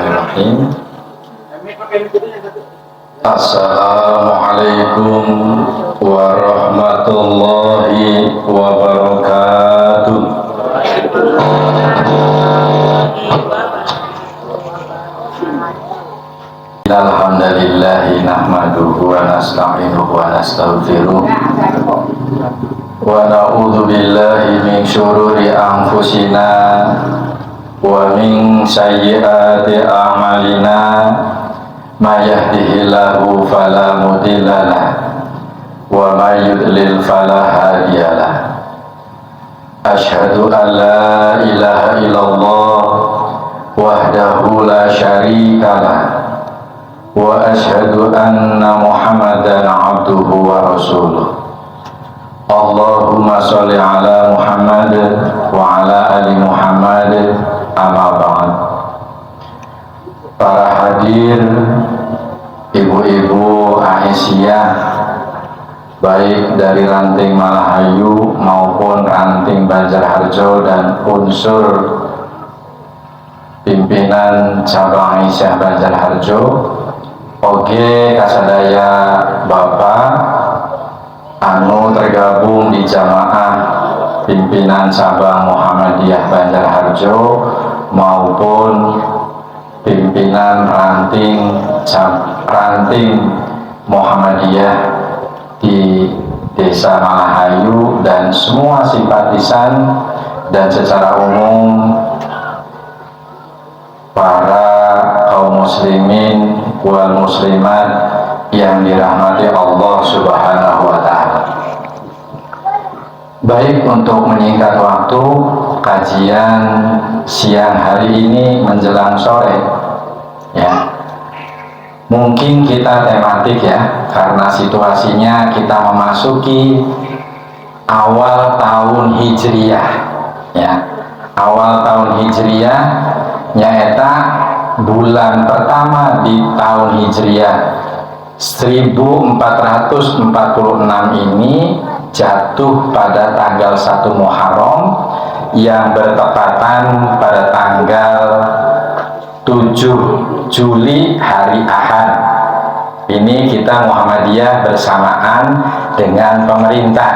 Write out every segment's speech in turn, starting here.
Bismillahirrahmanirrahim. Assalamualaikum warahmatullahi wabarakatuh. Alhamdulillahi nahmaduhu wa nasta'inuhu wa nastaghfiruh wa na'udzu billahi min syururi anfusina wa min sayyiati a'malina may yahdihillahu fala mudhillalah wa may yudlil fala hadiyalah. Asyhadu an la ilaha illallah wahdahu la syarikalah wa asyhadu anna Muhammadan abduhu wa rasuluh. Allahumma sholli ala Muhammad wa ala ali Muhammad, amma ba'd. Para hadir, ibu-ibu Aisyah, baik dari ranting Malahayu maupun ranting Banjarharjo dan unsur pimpinan cabang Aisyah Banjarharjo, oge kasadaya Bapak anu tergabung di jamaah pimpinan cabang Muhammadiyah Banjarharjo maupun pimpinan ranting Muhammadiyah di Desa Malahayu dan semua simpatisan dan secara umum para kaum muslimin wal muslimat yang dirahmati Allah Subhanahu wa ta'ala. Baik, untuk menyingkat waktu, kajian siang hari ini menjelang sore ya, mungkin kita tematik ya, karena situasinya kita memasuki awal tahun Hijriyah ya. Awal tahun Hijriyah nyaeta bulan pertama di tahun Hijriyah 1446 ini jatuh pada tanggal 1 Muharram yang bertepatan pada tanggal 7 Juli hari Ahad. Ini kita Muhammadiyah bersamaan dengan pemerintah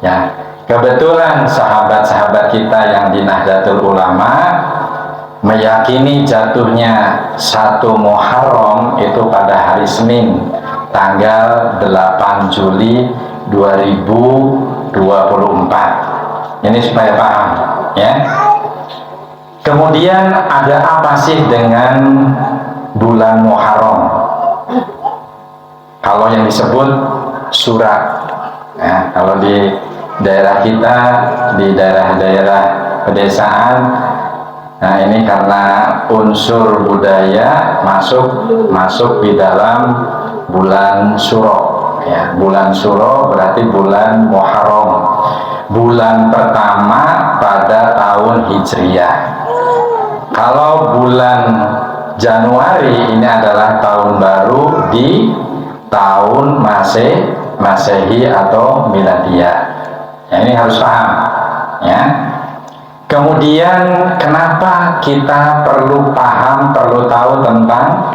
ya. Kebetulan sahabat-sahabat kita yang di Nahdlatul Ulama meyakini jatuhnya 1 Muharram itu pada hari Senin tanggal 8 Juli 2024. Ini supaya paham ya. Kemudian ada apa sih dengan bulan Muharram? Kalau yang disebut surat ya, kalau di daerah kita, di daerah-daerah pedesaan, nah ini karena unsur budaya masuk di dalam bulan Suro ya. Bulan Suro berarti bulan Muharram, bulan pertama pada tahun Hijriyah. Kalau bulan Januari ini adalah tahun baru di tahun Masehi atau Miladiyah ya, ini harus paham ya. Kemudian kenapa kita perlu paham, perlu tahu tentang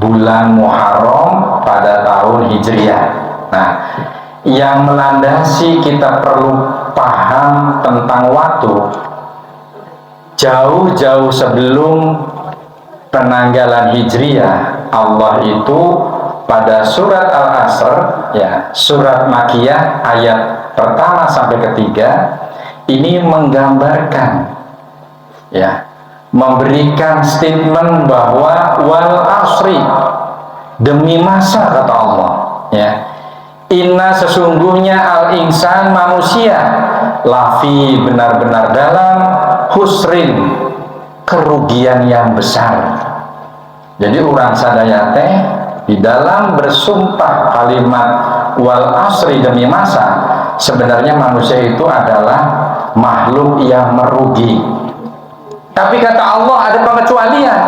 bulan Muharram pada tahun Hijriyah? Nah, yang melandasi kita perlu paham tentang waktu jauh-jauh sebelum penanggalan Hijriyah. Allah itu pada surat Al-Asr ya, surat Makkiyah ayat pertama sampai ketiga ini menggambarkan ya, memberikan statement bahwa wal asri, demi masa kata Allah ya, inna sesungguhnya al insan manusia lafi benar-benar dalam husrin, kerugian yang besar. Jadi urang sadaya teh di dalam bersumpah kalimat wal asri demi masa, sebenarnya manusia itu adalah makhluk yang merugi. Tapi kata Allah ada pengecualian.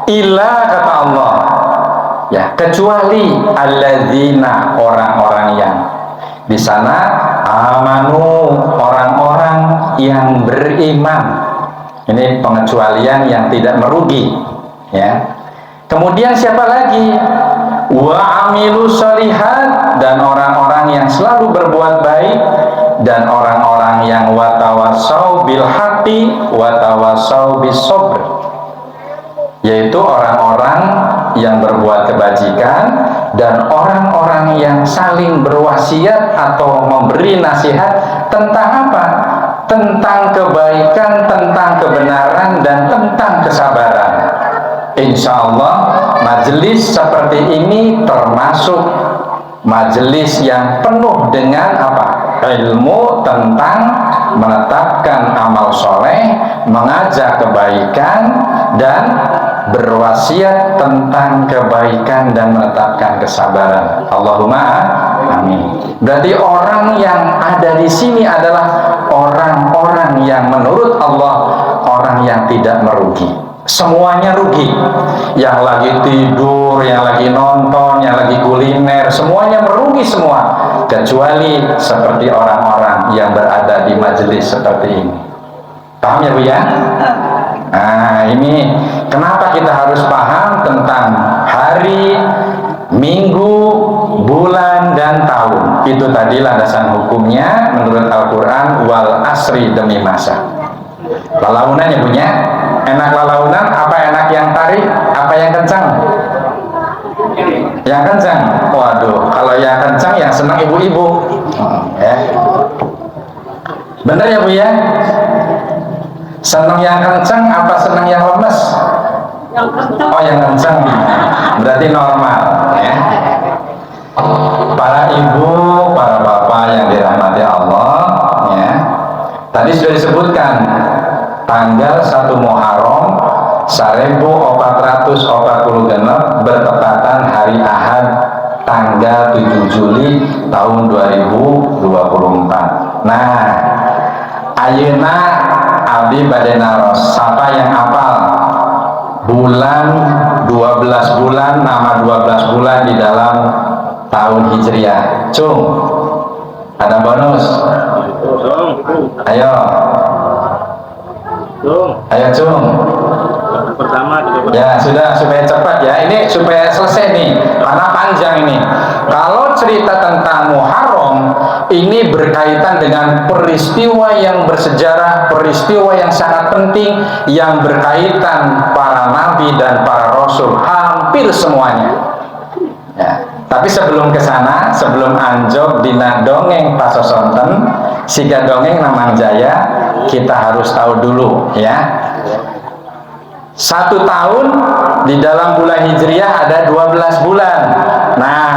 Illa kata Allah ya, kecuali alladzina, orang-orang yang di sana amanu, orang-orang yang beriman Ini pengecualian yang tidak merugi, ya. Kemudian siapa lagi? Wa amilu sholihat, dan orang-orang yang selalu berbuat baik, dan orang-orang yang watawasau bil haqqi watawasau bis sabr, yaitu orang-orang yang berbuat kebajikan dan orang-orang yang saling berwasiat atau memberi nasihat tentang apa? Tentang kebaikan, tentang kebenaran, dan tentang kesabaran. Insya Allah majelis seperti ini termasuk majelis yang penuh dengan apa? Ilmu tentang menetapkan amal soleh, mengajak kebaikan, dan berwasiat tentang kebaikan dan menetapkan kesabaran. Allahumma amin. Berarti orang yang ada di sini adalah orang-orang yang menurut Allah orang yang tidak merugi. Semuanya rugi. Yang lagi tidur, yang lagi nonton, yang lagi kuliner, semuanya merugi semua, kecuali seperti orang-orang yang berada di majelis seperti ini. Paham ya Bu ya? Nah, ini kenapa kita harus paham tentang hari, minggu, bulan, dan tahun. Itu tadi landasan hukumnya menurut Al-Quran. Wal asri, demi masa. Lalaunan ya punya. Enak lalaunan, apa enak yang tarik, apa yang kencang? Yang kencang. Waduh, kalau yang kencang yang senang ibu-ibu. Ya. Bener ya Bu ya? Senang yang kencang apa senang yang lemes? Oh, yang kencang. Berarti normal, ya. Para ibu, para bapak yang dirahmati Allah, ya. Tadi sudah disebutkan tanggal 1 Muharram 1440 bertepatan hari Ahad tanggal 7 Juli tahun 2024. Nah, ayeuna abdi bade naros, siapa yang hafal bulan 12 bulan, nama 12 bulan di dalam tahun Hijriah? Cung, ada bonus. Ayo. Ayo Cung. Pertama ya sudah, supaya cepat ya, ini supaya selesai nih karena panjang ini. Kalau cerita tentang Muharram ini berkaitan dengan peristiwa yang bersejarah, peristiwa yang sangat penting yang berkaitan para nabi dan para rasul, hampir semuanya ya. Tapi sebelum ke sana, sebelum anjok dina dongeng pasosonten siga dongeng Namang Jaya, kita harus tahu dulu ya. 1 tahun di dalam bulan Hijriah ada 12 bulan. Nah,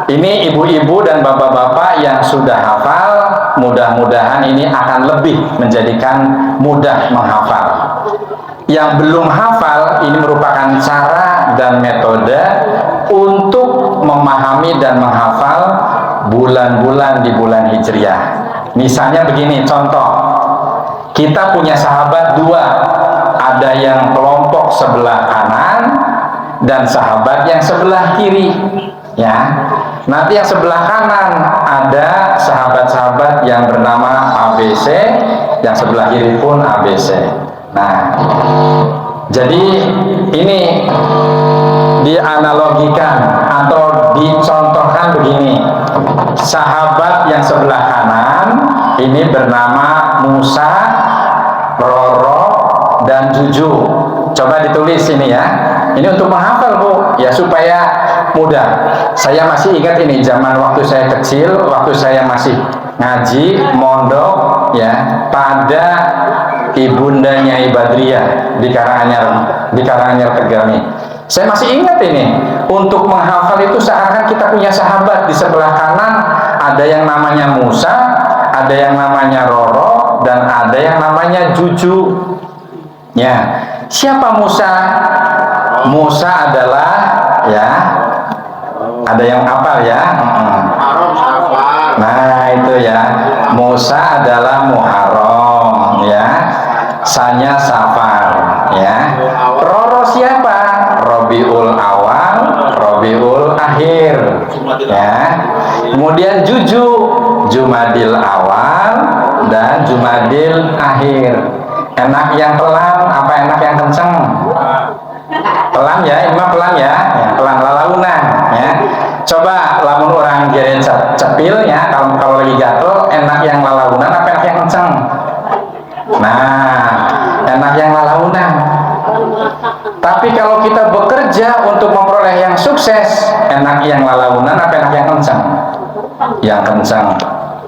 ini ibu-ibu dan bapak-bapak yang sudah hafal, mudah-mudahan ini akan lebih menjadikan mudah menghafal. Yang belum hafal, ini merupakan cara dan metode untuk memahami dan menghafal bulan-bulan di bulan Hijriah. Misalnya begini, contoh, kita punya sahabat 2, ada yang kelompok sebelah kanan dan sahabat yang sebelah kiri ya. Nanti yang sebelah kanan ada sahabat-sahabat yang bernama ABC, yang sebelah kiri pun ABC. Nah, jadi ini dianalogikan atau dicontohkan begini. Sahabat yang sebelah kanan ini bernama Musa, Roro, dan Juju. Coba ditulis ini ya. Ini untuk menghafal Bu, ya supaya mudah. Saya masih ingat ini zaman waktu saya kecil, waktu saya masih ngaji mondok ya, pada ibundanya Ibadriyah di Karanganyar Tegami. Saya masih ingat ini, untuk menghafal itu seakan kita punya sahabat di sebelah kanan, ada yang namanya Musa, ada yang namanya Roro, dan ada yang namanya Juju. Ya, siapa Musa? Musa adalah ya, ada yang hafal ya. Nah itu ya, Musa adalah Muharram ya, Sanya Safar ya. Roro siapa? Rabiul Awal, Rabiul Akhir ya. Kemudian Juju, Jumadil Awal dan Jumadil Akhir. Enak yang pelan apa enak yang kenceng? Pelan ya, ini mah pelan ya, pelan lalaunan ya. Coba lamun orang jadi cepil ya, kalau lagi gatel enak yang lalaunan apa enak yang kenceng? Nah, enak yang lalaunan. Tapi kalau kita bekerja untuk memperoleh yang sukses, enak yang lalaunan apa enak yang kenceng? Yang kenceng,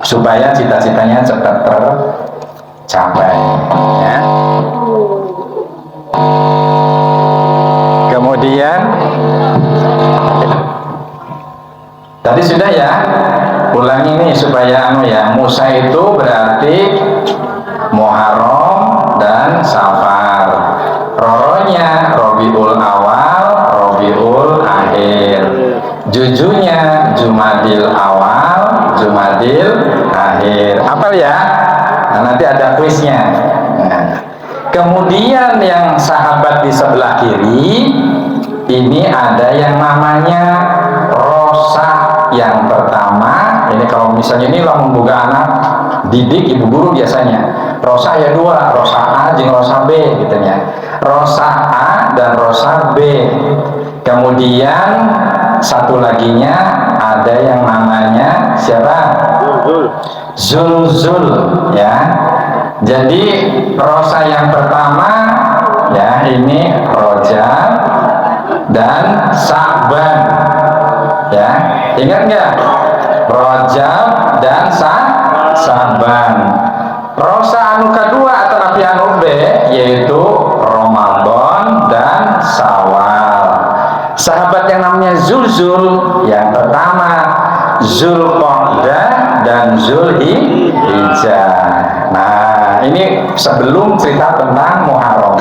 supaya cita-citanya cepat tercapai ya. Kemudian tadi sudah ya, ulangi nih supaya ya, Musa itu berarti Muharram dan Safar, Roronya Robiul Awal, Robiul Akhir, Jujunya Jumadil Awal, Jumadil Akhir. Hafal ya? Nah, nanti ada kuisnya. Nah, kemudian yang sahabat di sebelah kiri ini ada yang namanya rosa yang pertama. Ini kalau misalnya ini lah membuka anak didik ibu guru biasanya rosa ya dua, rosa A jeung rosa B gitu ya. Rosa A dan rosa B. Kemudian satu laginya ada yang namanya siapa? Zul ya. Jadi rosa yang pertama ya ini Rojab dan Sa'ban ya, ingat nggak? Rojab dan Sa'ban. Rosa anu kedua atau nabi anu B yaitu Ramadan dan Syawal. Sahabat yang namanya Zulzul yang pertama Zulqa'dah dan Zulhijjah. Nah, ini sebelum cerita tentang Muharram.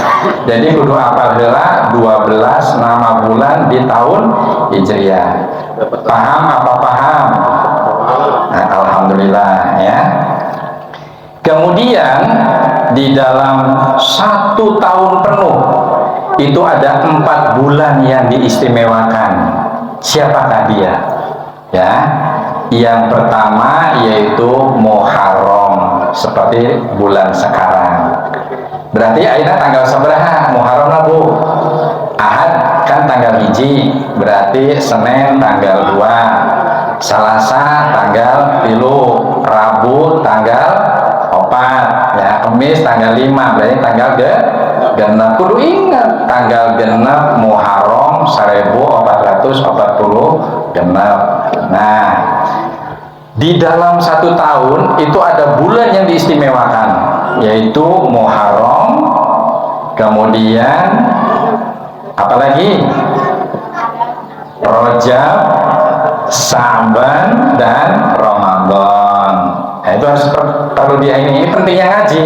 Jadi kudu apal heula 12 nama bulan di tahun Hijriah. Paham apa paham? Nah, alhamdulillah ya. Kemudian di dalam 1 tahun penuh itu ada 4 bulan yang diistimewakan. Siapakah dia? Ya, yang pertama yaitu Muharram, seperti bulan sekarang. Berarti akhirnya tanggal seberapa Muharram lah Bu? Ahad kan tanggal hiji, berarti Senin tanggal 2, Selasa tanggal 3, Rabu tanggal 4 ya, Kamis tanggal 5, berarti tanggal genep. Kudu ingat tanggal genep Muharram 1440 genep. Nah, di dalam 1 tahun itu ada bulan yang diistimewakan, yaitu Muharram, kemudian apalagi Rajab, Sa'ban dan Ramadan. Nah, itu harus perlu ini pentingnya ngaji.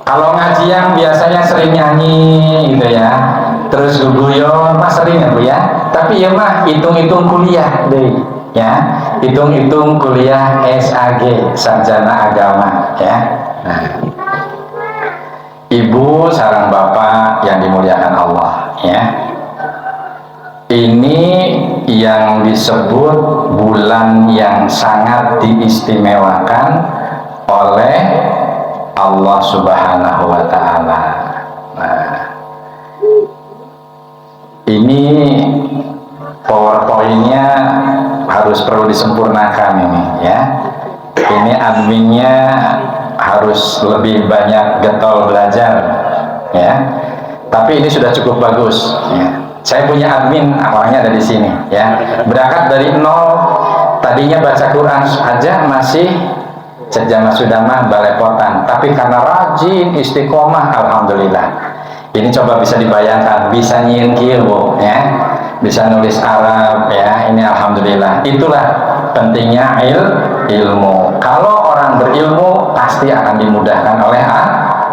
Kalau ngaji yang biasanya sering nyanyi gitu ya, terus guguyon mah sering ya Bu ya, tapi ya mah hitung-hitung kuliah deh ya, hitung-hitung kuliah SAG, sarjana agama ya. Nah, Ibu sareng Bapak yang dimuliakan Allah ya, ini yang disebut bulan yang sangat diistimewakan oleh Allah Subhanahu wa Ta'ala. Nah, ini PowerPoint-nya harus perlu disempurnakan ini ya. Ini adminnya harus lebih banyak getol belajar ya. Tapi ini sudah cukup bagus ya. Saya punya admin, awalnya ada di sini ya. Berangkat dari nol, tadinya baca Quran aja masih sejama sudah mah balepotan, tapi karena rajin istiqomah, alhamdulillah. Ini coba bisa dibayangkan, bisa nyingkir Bu ya, bisa nulis Arab ya, ini alhamdulillah. Itulah pentingnya ilmu. Kalau orang berilmu pasti akan dimudahkan oleh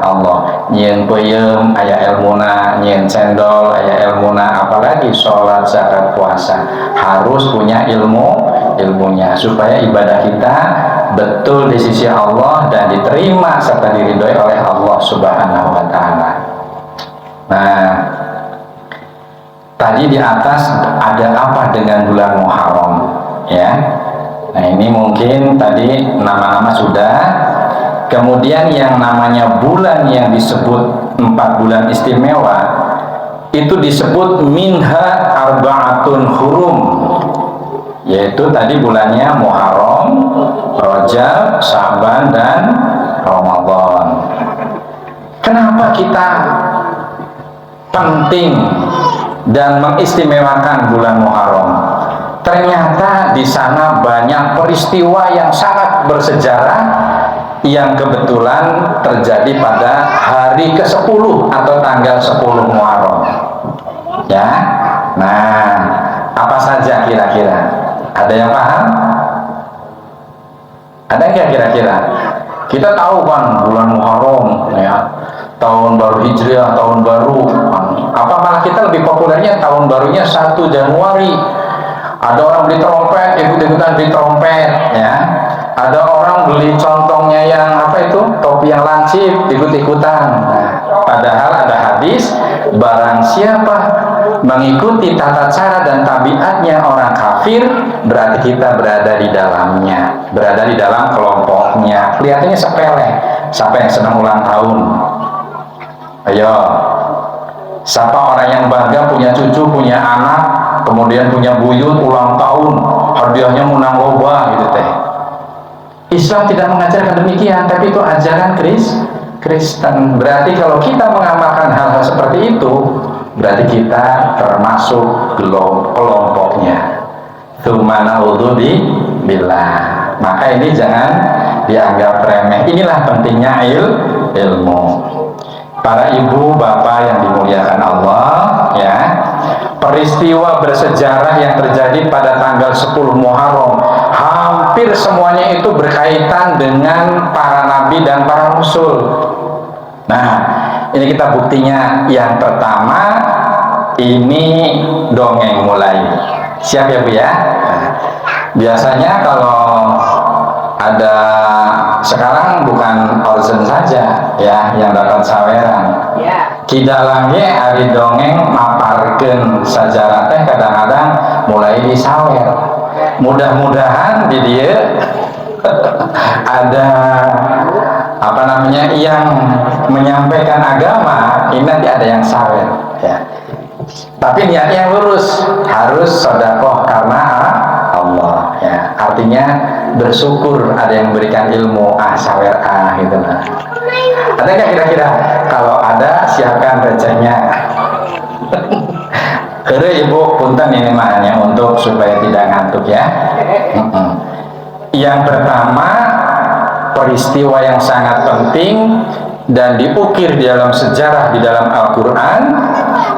Allah. Nyen peuyeum aya ilmuna, nyen cendol aya ilmuna, apalagi sholat, zakat, puasa harus punya ilmunya supaya ibadah kita betul di sisi Allah dan diterima serta diridhoi oleh Allah Subhanahu wa Ta'ala. Nah, tadi di atas ada apa dengan bulan Muharram ya. Nah, ini mungkin tadi nama-nama sudah. Kemudian yang namanya bulan yang disebut 4 bulan istimewa itu disebut minha arba'atun hurum, yaitu tadi bulannya Muharram, Rajab, Syaban, dan Ramadan. Kenapa kita penting dan mengistimewakan bulan Muharram? Ternyata di sana banyak peristiwa yang sangat bersejarah yang kebetulan terjadi pada hari ke-10 atau tanggal 10 Muharram. Ya. Nah, apa saja kira-kira? Ada yang paham? Ada nggak kira-kira? Kita tahu kan bulan Muharram, ya, tahun baru Hijriah, tahun baru. Apa malah kita lebih populernya tahun barunya 1 Januari. Ada orang beli trompet, ikut-ikutan beli trompet, ya. Ada orang beli contongnya yang apa itu, topi yang lancip, ikut-ikutan. Nah, padahal ada hadis, barang siapa mengikuti tata cara dan tabiatnya orang kafir, berarti kita berada di dalamnya, berada di dalam kelompoknya. Kelihatannya sepele. Siapa yang senang ulang tahun? Ayo, siapa orang yang bangga punya cucu, punya anak, kemudian punya buyut ulang tahun, hadiahnya menang loba gitu teh. Islam tidak mengajarkan demikian, tapi itu ajaran Kristen. Berarti kalau kita mengamalkan hal-hal seperti itu, berarti kita termasuk kelompoknya. Tsumma na'udzu billah. Maka ini jangan dianggap remeh. Inilah pentingnya ilmu. Para ibu bapak yang dimuliakan Allah, ya, peristiwa bersejarah yang terjadi pada tanggal 10 Muharram hampir semuanya itu berkaitan dengan para nabi dan para rasul. Nah, ini kita buktinya. Yang pertama, ini dongeng mulai. Siap ya Bu ya? Nah, biasanya kalau ada, sekarang bukan orzen saja ya yang dapat saweran. Kidalangnya hari dongeng maparkeun sajarah teh kadang-kadang mulai disawer. Mudah-mudahan di dia ada apa namanya yang menyampaikan agama, ini nanti ada yang sawer ya. Tapi niatnya lurus, harus sedekah karena Allah ya. Artinya bersyukur ada yang memberikan ilmu, sawer gitu lah. Ada nggak kira-kira? Kalau ada, siapkan recehnya. Kere ibu punten ini makanya untuk supaya tidak ngantuk ya. Yang pertama, peristiwa yang sangat penting dan diukir di dalam sejarah di dalam Al-Quran,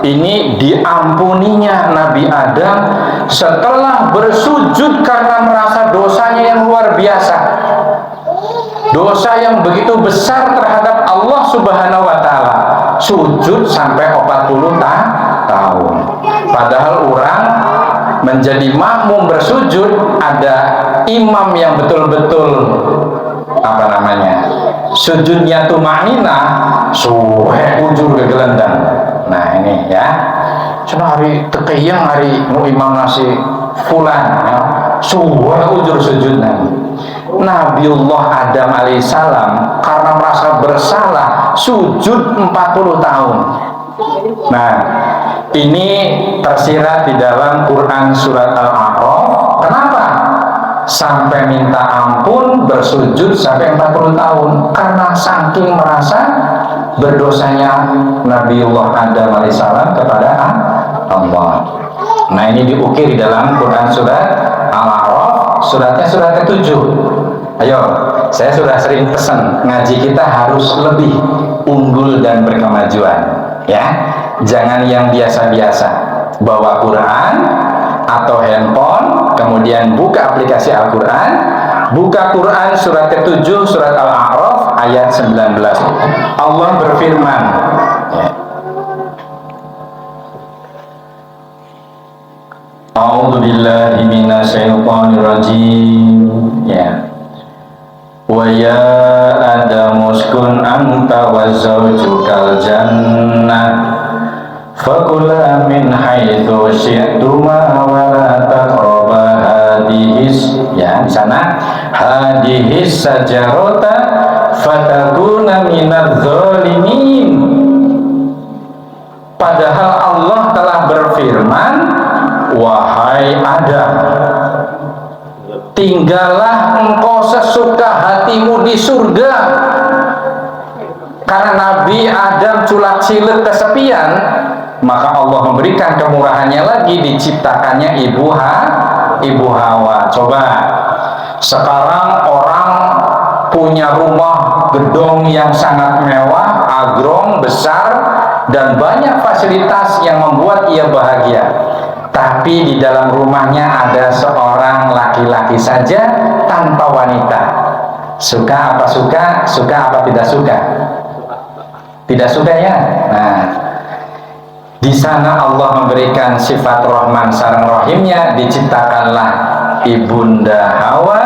ini diampuninya Nabi Adam setelah bersujud karena merasa dosanya yang luar biasa, dosa yang begitu besar terhadap Allah Subhanahu wa Ta'ala. Sujud sampai 40 tahun. Padahal orang menjadi makmum bersujud, ada imam yang betul-betul apa namanya, sujudnya tumanina, suhe ujur kegelendang. Nah ini ya, cuma hari tekeyang hari nu imam nasi fulan ya, suhe ujur sujudnya. Nabiullah Adam alaihissalam karena merasa bersalah sujud 40 tahun. Nah, ini tersirat di dalam Quran surat Al-A'raf. Kenapa? Sampai minta ampun bersujud sampai 40 tahun karena saking merasa berdosanya Nabiullah Adam alaihissalam kepada Allah. Nah, ini diukir di dalam Quran surat Al-A'raf, suratnya surat ke-7. Ayo, saya sudah sering pesan ngaji kita harus lebih unggul dan berkemajuan ya. Jangan yang biasa-biasa, bawa Quran atau handphone, kemudian buka aplikasi Al-Quran, buka Quran surat ke-7 surat Al-A'raf ayat 19. Allah berfirman ya. A'udzu billahi minasyaitonir rajim ya. Wa ya Adamu uskun anta wa zawjukal jannah fakula min haitsu syi'tuma wa la taqraba hadhis ya di sana hadhis sajarata fatakuna minadz zalimin. Padahal Allah telah berfirman, wahai Adam, tinggallah engkau sesuka hatimu di surga. Karena Nabi Adam culak cilik kesepian, maka Allah memberikan kemurahannya lagi, diciptakannya Ibu Hawa. Coba sekarang orang punya rumah gedung yang sangat mewah, agrong, besar, dan banyak fasilitas yang membuat ia bahagia. Tapi di dalam rumahnya ada seorang laki-laki saja tanpa wanita. Suka apa suka? Suka apa tidak suka? Tidak suka ya? Nah, di sana Allah memberikan sifat Rahman sareng Rahimnya, diciptakanlah Ibunda Hawa,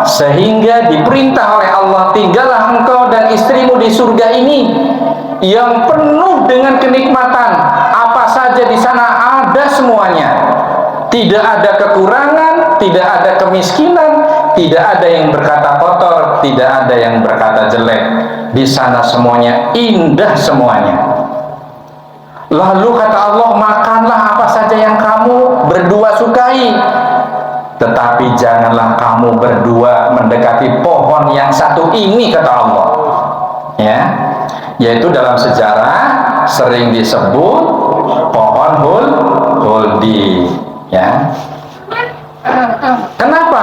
sehingga diperintah oleh Allah, tinggallah engkau dan istrimu di surga ini yang penuh dengan kenikmatan. Apa saja di sana ada semuanya. Tidak ada kekurangan, tidak ada kemiskinan, tidak ada yang berkata kotor, tidak ada yang berkata jelek. Di sana semuanya indah semuanya. Lalu kata Allah, makanlah apa saja yang kamu berdua sukai, tetapi janganlah kamu berdua mendekati pohon yang satu ini, kata Allah. Ya, yaitu dalam sejarah sering disebut pohon huldi. Ya, kenapa?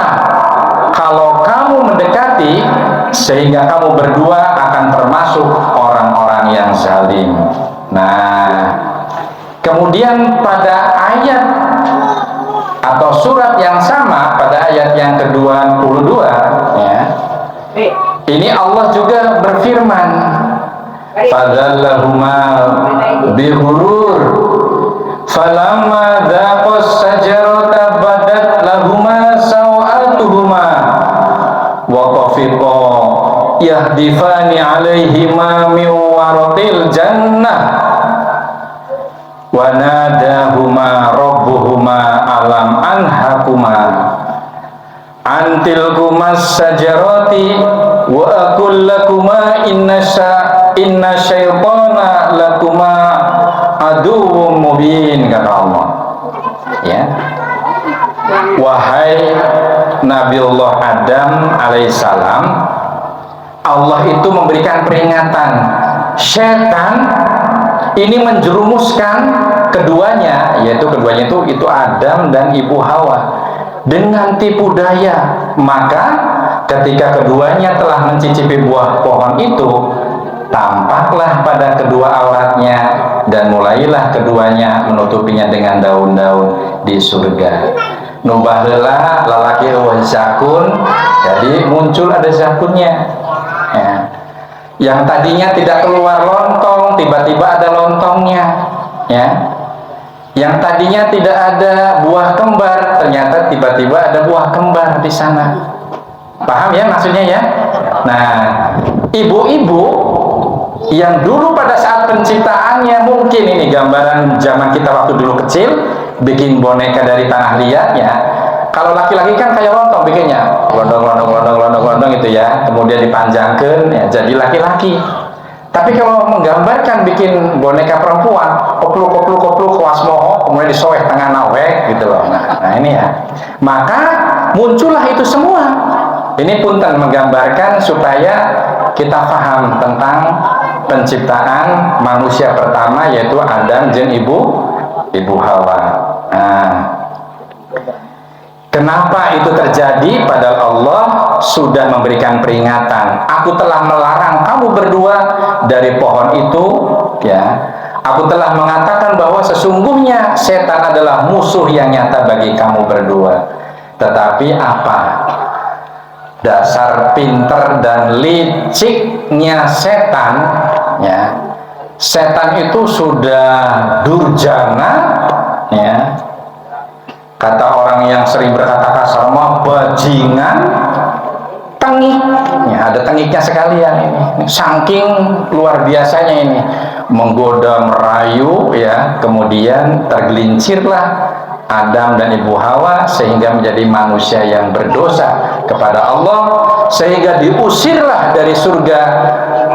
Kalau kamu mendekati, sehingga kamu berdua akan termasuk orang-orang yang zalim. Nah, kemudian pada ayat atau surat yang sama, pada ayat yang ke-22, ya, ini Allah juga berfirman, fadzallahuma bighurur falamma dzaqas sajarata badat lahuma sawatuhuma wa tafiqa yahdifani alaihima min waratil jannah wa nadahuma rabbuhuma alam anhakuma antilkumas sajarati wa aqul lakuma inna syaitana lakuma aduwwum mubin, kata Allah. Ya, wahai Nabiullah Adam alaihissalam, Allah itu memberikan peringatan. Setan ini menjerumuskan keduanya, yaitu keduanya itu Adam dan Ibu Hawa, dengan tipu daya. Maka ketika keduanya telah mencicipi buah pohon itu, tampaklah pada kedua auratnya, dan mulailah keduanya menutupinya dengan daun-daun di surga. Nubaheula lalaki eueuh zakun, jadi muncul ada zakunnya. Ya. Yang tadinya tidak keluar lontong, tiba-tiba ada lontongnya. Ya. Yang tadinya tidak ada buah kembar, ternyata tiba-tiba ada buah kembar di sana. Paham ya maksudnya ya? Nah, ibu-ibu yang dulu pada saat penciptaannya, mungkin ini gambaran zaman kita waktu dulu kecil, bikin boneka dari tanah liat ya. Kalau laki-laki kan kayak lontong bikinnya, gelondong itu ya, kemudian dipanjangkan ya, jadi laki-laki. Tapi kalau menggambarkan bikin boneka perempuan, kopluk wasmoho, kemudian disoeh tengah nawek gitu loh. Nah ini ya, maka muncullah itu semua. Ini punten menggambarkan supaya kita paham tentang penciptaan manusia pertama, yaitu Adam dan Ibu Hawa. Nah, kenapa itu terjadi? Padahal Allah sudah memberikan peringatan. Aku telah melarang kamu berdua dari pohon itu, ya. Aku telah mengatakan bahwa sesungguhnya setan adalah musuh yang nyata bagi kamu berdua. Tetapi apa? Dasar pinter dan liciknya setan, ya. Setan itu sudah durjana, ya. Kata orang yang sering berkata kasar mah bajingan, tengik, ya, ada tengiknya sekalian ini. Saking luar biasanya ini, menggoda, merayu, ya, kemudian tergelincirlah Adam dan Ibu Hawa sehingga menjadi manusia yang berdosa kepada Allah, sehingga diusirlah dari surga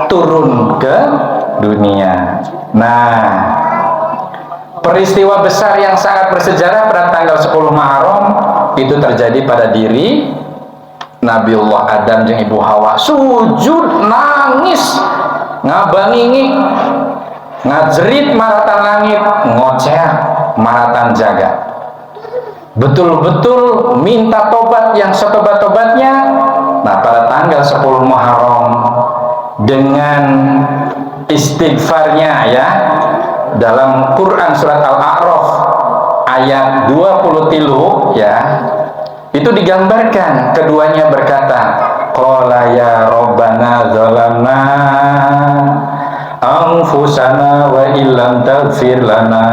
turun ke dunia. Nah, peristiwa besar yang sangat bersejarah pada tanggal 10 Muharram itu terjadi pada diri Nabiullah Adam jeung Ibu Hawa. Sujud, nangis, ngabangingik, ngajerit maratan langit, ngoceh maratan jagat. Betul-betul minta tobat yang setobat-tobatnya. Nah, pada tanggal 10 Muharram dengan istighfarnya ya, dalam Quran surat Al-A'raf ayat 20 ya, itu digambarkan keduanya berkata, qala ya rabbana zalamna anfusana wa illam taghfir lana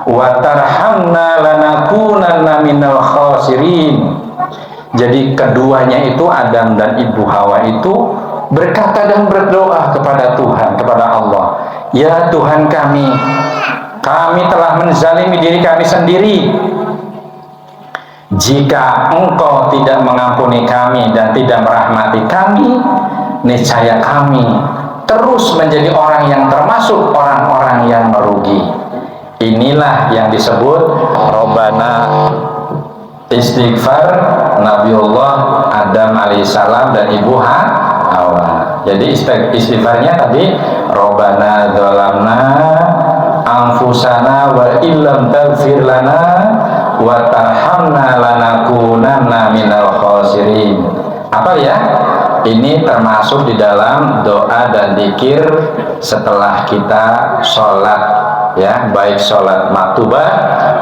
wa tarhamna lanakunanna minal khasirin. Jadi keduanya itu, Adam dan Ibu Hawa itu berkata dan berdoa kepada Tuhan, kepada Allah, ya Tuhan kami telah menzalimi diri kami sendiri. Jika Engkau tidak mengampuni kami dan tidak merahmati kami, niscaya kami terus menjadi orang yang termasuk orang-orang yang merugi. Inilah yang disebut Robbana, istighfar Nabiullah Adam alaihissalam dan Ibu Hawa. Jadi istighfarnya tadi Robbana zalamna anfusana wa illam taghfir lana wa tarhamna lanakunanna minal khasirin. Apa ya? Ini termasuk di dalam doa dan zikir setelah kita sholat ya, baik sholat maktubah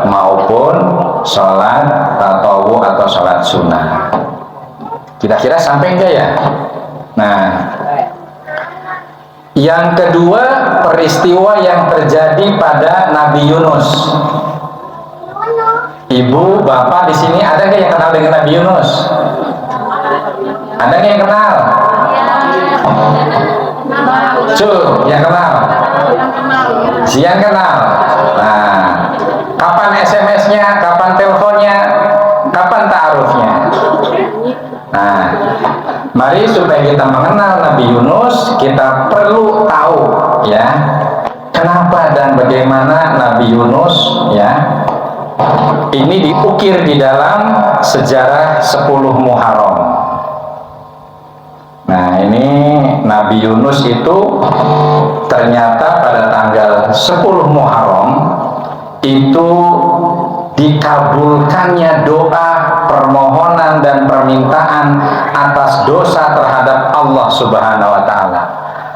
maupun sholat tatawwu atau sholat sunnah. Kira-kira sampai enggak ya? Nah, yang kedua, peristiwa yang terjadi pada Nabi Yunus. Ibu, bapak di sini ada nggak yang kenal dengan Nabi Yunus? Ada nggak yang kenal? Cuy, yang kenal? Siang kenal. Nah, kapan SMS-nya? Kapan teleponnya? Kapan ta'arufnya? Nah, mari supaya kita mengenal Nabi Yunus, kita perlu tahu ya, kenapa dan bagaimana Nabi Yunus ya ini diukir di dalam sejarah 10 Muharram. Nah, ini Nabi Yunus itu ternyata pada tanggal 10 Muharram itu dikabulkannya doa, permohonan dan permintaan atas dosa terhadap Allah Subhanahu wa taala.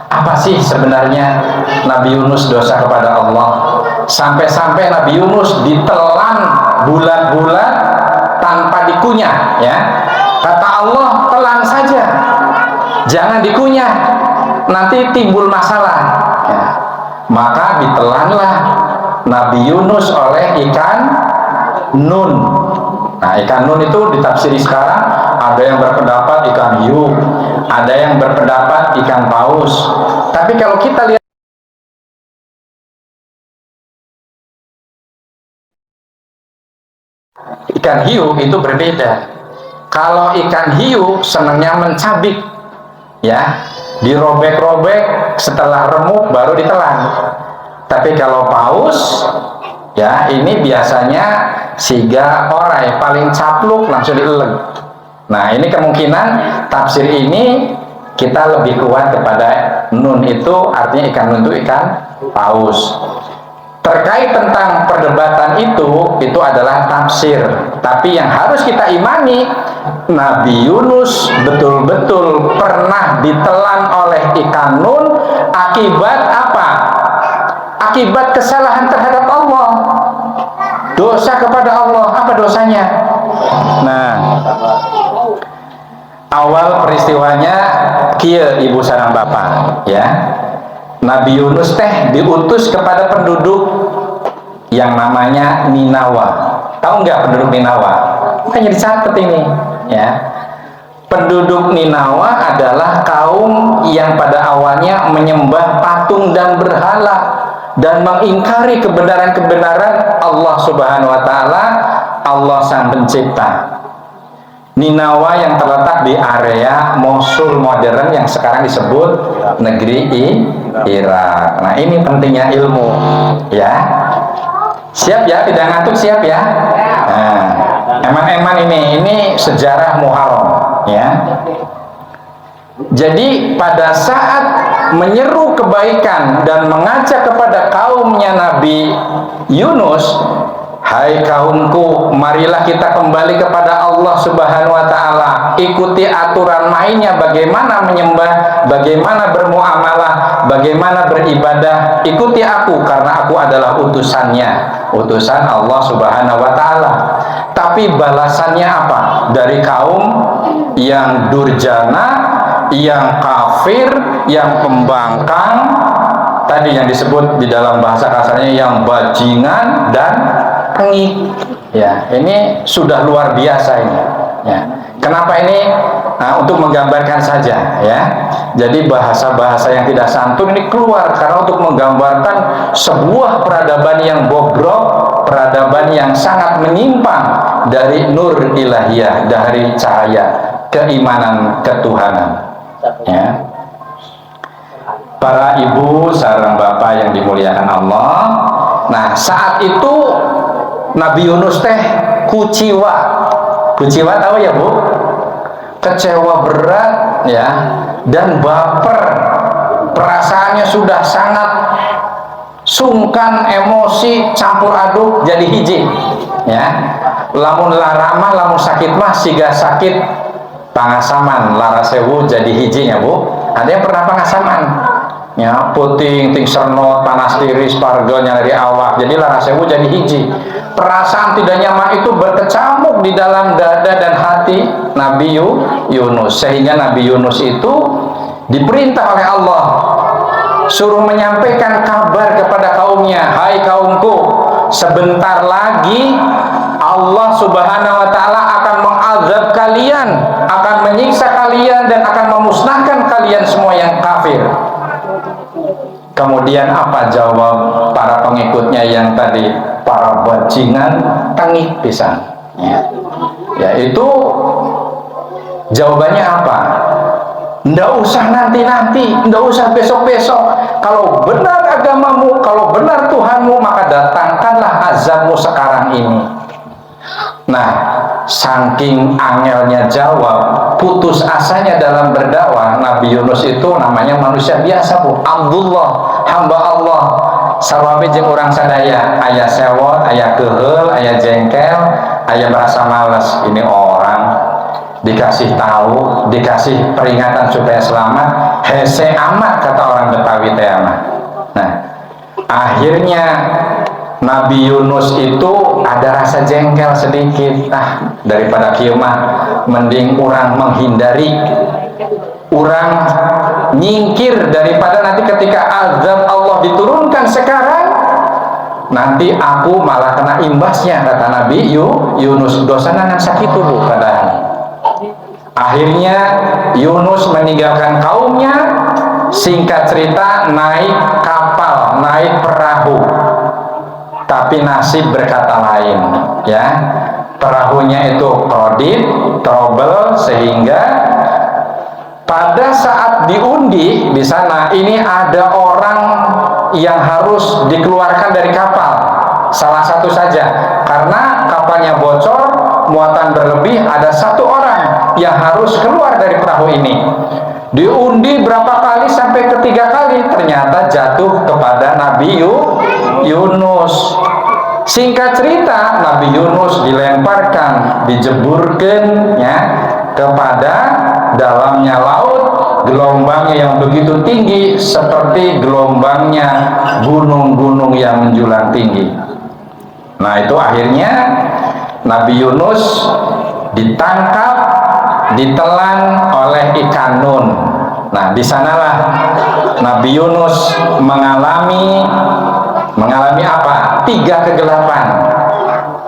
Apa sih sebenarnya Nabi Yunus dosa kepada Allah? Sampai-sampai Nabi Yunus ditelan bulat-bulat tanpa dikunyah ya. Kata Allah, telan saja, jangan dikunyah, nanti timbul masalah ya. Maka ditelanlah Nabi Yunus oleh ikan nun. Nah, ikan nun itu ditafsiri sekarang, ada yang berpendapat ikan hiu, ada yang berpendapat ikan paus. Tapi kalau kita lihat ikan hiu itu berbeda. Kalau ikan hiu senangnya mencabik ya, dirobek-robek, setelah remuk baru ditelan. Tapi kalau paus ya, ini biasanya siga orai, paling capluk langsung dieleng. Nah, ini kemungkinan tafsir ini kita lebih kuat kepada nun itu, artinya ikan nun itu ikan paus. Terkait tentang perdebatan itu adalah tafsir. Tapi yang harus kita imani, Nabi Yunus betul-betul pernah ditelan oleh ikan nun. Akibat apa? Akibat kesalahan terhadap Allah, dosa kepada Allah. Apa dosanya? Nah, awal peristiwanya kieu ibu sareng bapak ya. Nabi Yunus teh diutus kepada penduduk yang namanya Ninawa. Tahu nggak penduduk Ninawa? Hanya dicatat ini ya. Penduduk Ninawa adalah kaum yang pada awalnya menyembah patung dan berhala dan mengingkari kebenaran-kebenaran Allah Subhanahu wa taala, Allah Sang Pencipta. Ninawa yang terletak di area Mosul modern yang sekarang disebut negeri Irak. Nah, ini pentingnya ilmu, ya. Siap ya, tidak ngantuk, siap ya. Nah, eman-eman ini sejarah Muharram, ya. Jadi pada saat menyeru kebaikan dan mengajak kepada kaumnya Nabi Yunus, hai kaumku, marilah kita kembali kepada Allah Subhanahu wa Ta'ala. Ikuti aturan mainnya, bagaimana menyembah, bagaimana bermuamalah, bagaimana beribadah. Ikuti aku, karena aku adalah utusannya, utusan Allah Subhanahu wa Ta'ala. Tapi balasannya apa? Dari kaum yang durjana, yang kafir, yang pembangkang, tadi yang disebut di dalam bahasa kasarnya yang bajingan dan tengik, ya. Ini sudah luar biasa ini, ya. Kenapa ini? Nah, untuk menggambarkan saja, ya. Jadi bahasa-bahasa yang tidak santun ini keluar karena untuk menggambarkan sebuah peradaban yang bobrok, peradaban yang sangat menyimpang dari nur ilahiyah, dari cahaya keimanan ketuhanan, ya. Para ibu sareng bapak yang dimuliakan Allah. Nah, saat itu Nabi Yunus teh kuciwa tahu ya Bu? Kecewa berat, ya, dan baper. Perasaannya sudah sangat sungkan, emosi campur aduk jadi hiji, ya. Lamun laramah, lamun sakit mah siga sakit pangasaman, larasewu jadi hiji ya Bu. Ada yang pernah pangasaman? Ya, puting, ting sernot, panas tiris, pargo nyari awak, jadi larasewu jadi hiji. Perasaan tidak nyaman itu berkecamuk di dalam dada dan hati Nabi Yunus, sehingga Nabi Yunus itu diperintah oleh Allah suruh menyampaikan kabar kepada kaumnya, hai kaumku, sebentar lagi Allah Subhanahu wa Ta'ala akan mengazab kalian, akan menyiksa kalian, dan akan memusnahkan kalian semua yang kafir. Kemudian apa jawab para pengikutnya yang tadi para bajingan tengik pisan, ya. Yaitu jawabannya apa? Nggak usah nanti-nanti, nggak usah besok-besok. Kalau benar agamamu, kalau benar Tuhanmu, maka datangkanlah azabmu sekarang ini. Nah, saking angelnya jawab, putus asanya dalam berdakwah, Nabi Yunus itu namanya manusia biasa Bu, Abdullah, hamba Allah. Sawabe jeung urang sadaya, aya sewot, aya keheul, aya jengkel, aya merasa males. Ini orang dikasih tahu, dikasih peringatan supaya selamat, hese amat kata orang Betawi teh mah. Nah, akhirnya Nabi Yunus itu ada rasa jengkel sedikit. Daripada kieu mah mending urang menghindari, urang nyingkir daripada nanti ketika azab Allah diturunkan sekarang, nanti aku malah kena imbasnya, kata Nabi Yunus. Dosana ngan sakitu Bu padahal. Akhirnya Yunus meninggalkan kaumnya, singkat cerita naik kapal, naik perahu. Tapi nasib berkata lain, ya. Perahunya itu krodit, trouble, sehingga pada saat diundi di sana ini ada orang yang harus dikeluarkan dari kapal, salah satu saja, karena kapalnya bocor, muatan berlebih, ada satu orang yang harus keluar dari perahu ini. Diundi berapa kali sampai ketiga kali, ternyata jatuh kepada Nabi Yunus. Singkat cerita, Nabi Yunus dilemparkan, dijeburkan, ya, kepada dalamnya laut, gelombangnya yang begitu tinggi seperti gelombangnya gunung-gunung yang menjulang tinggi. Nah, itu akhirnya Nabi Yunus ditangkap, ditelan oleh ikan nun. Nah, di sanalah Nabi Yunus mengalami apa? 3 kegelapan.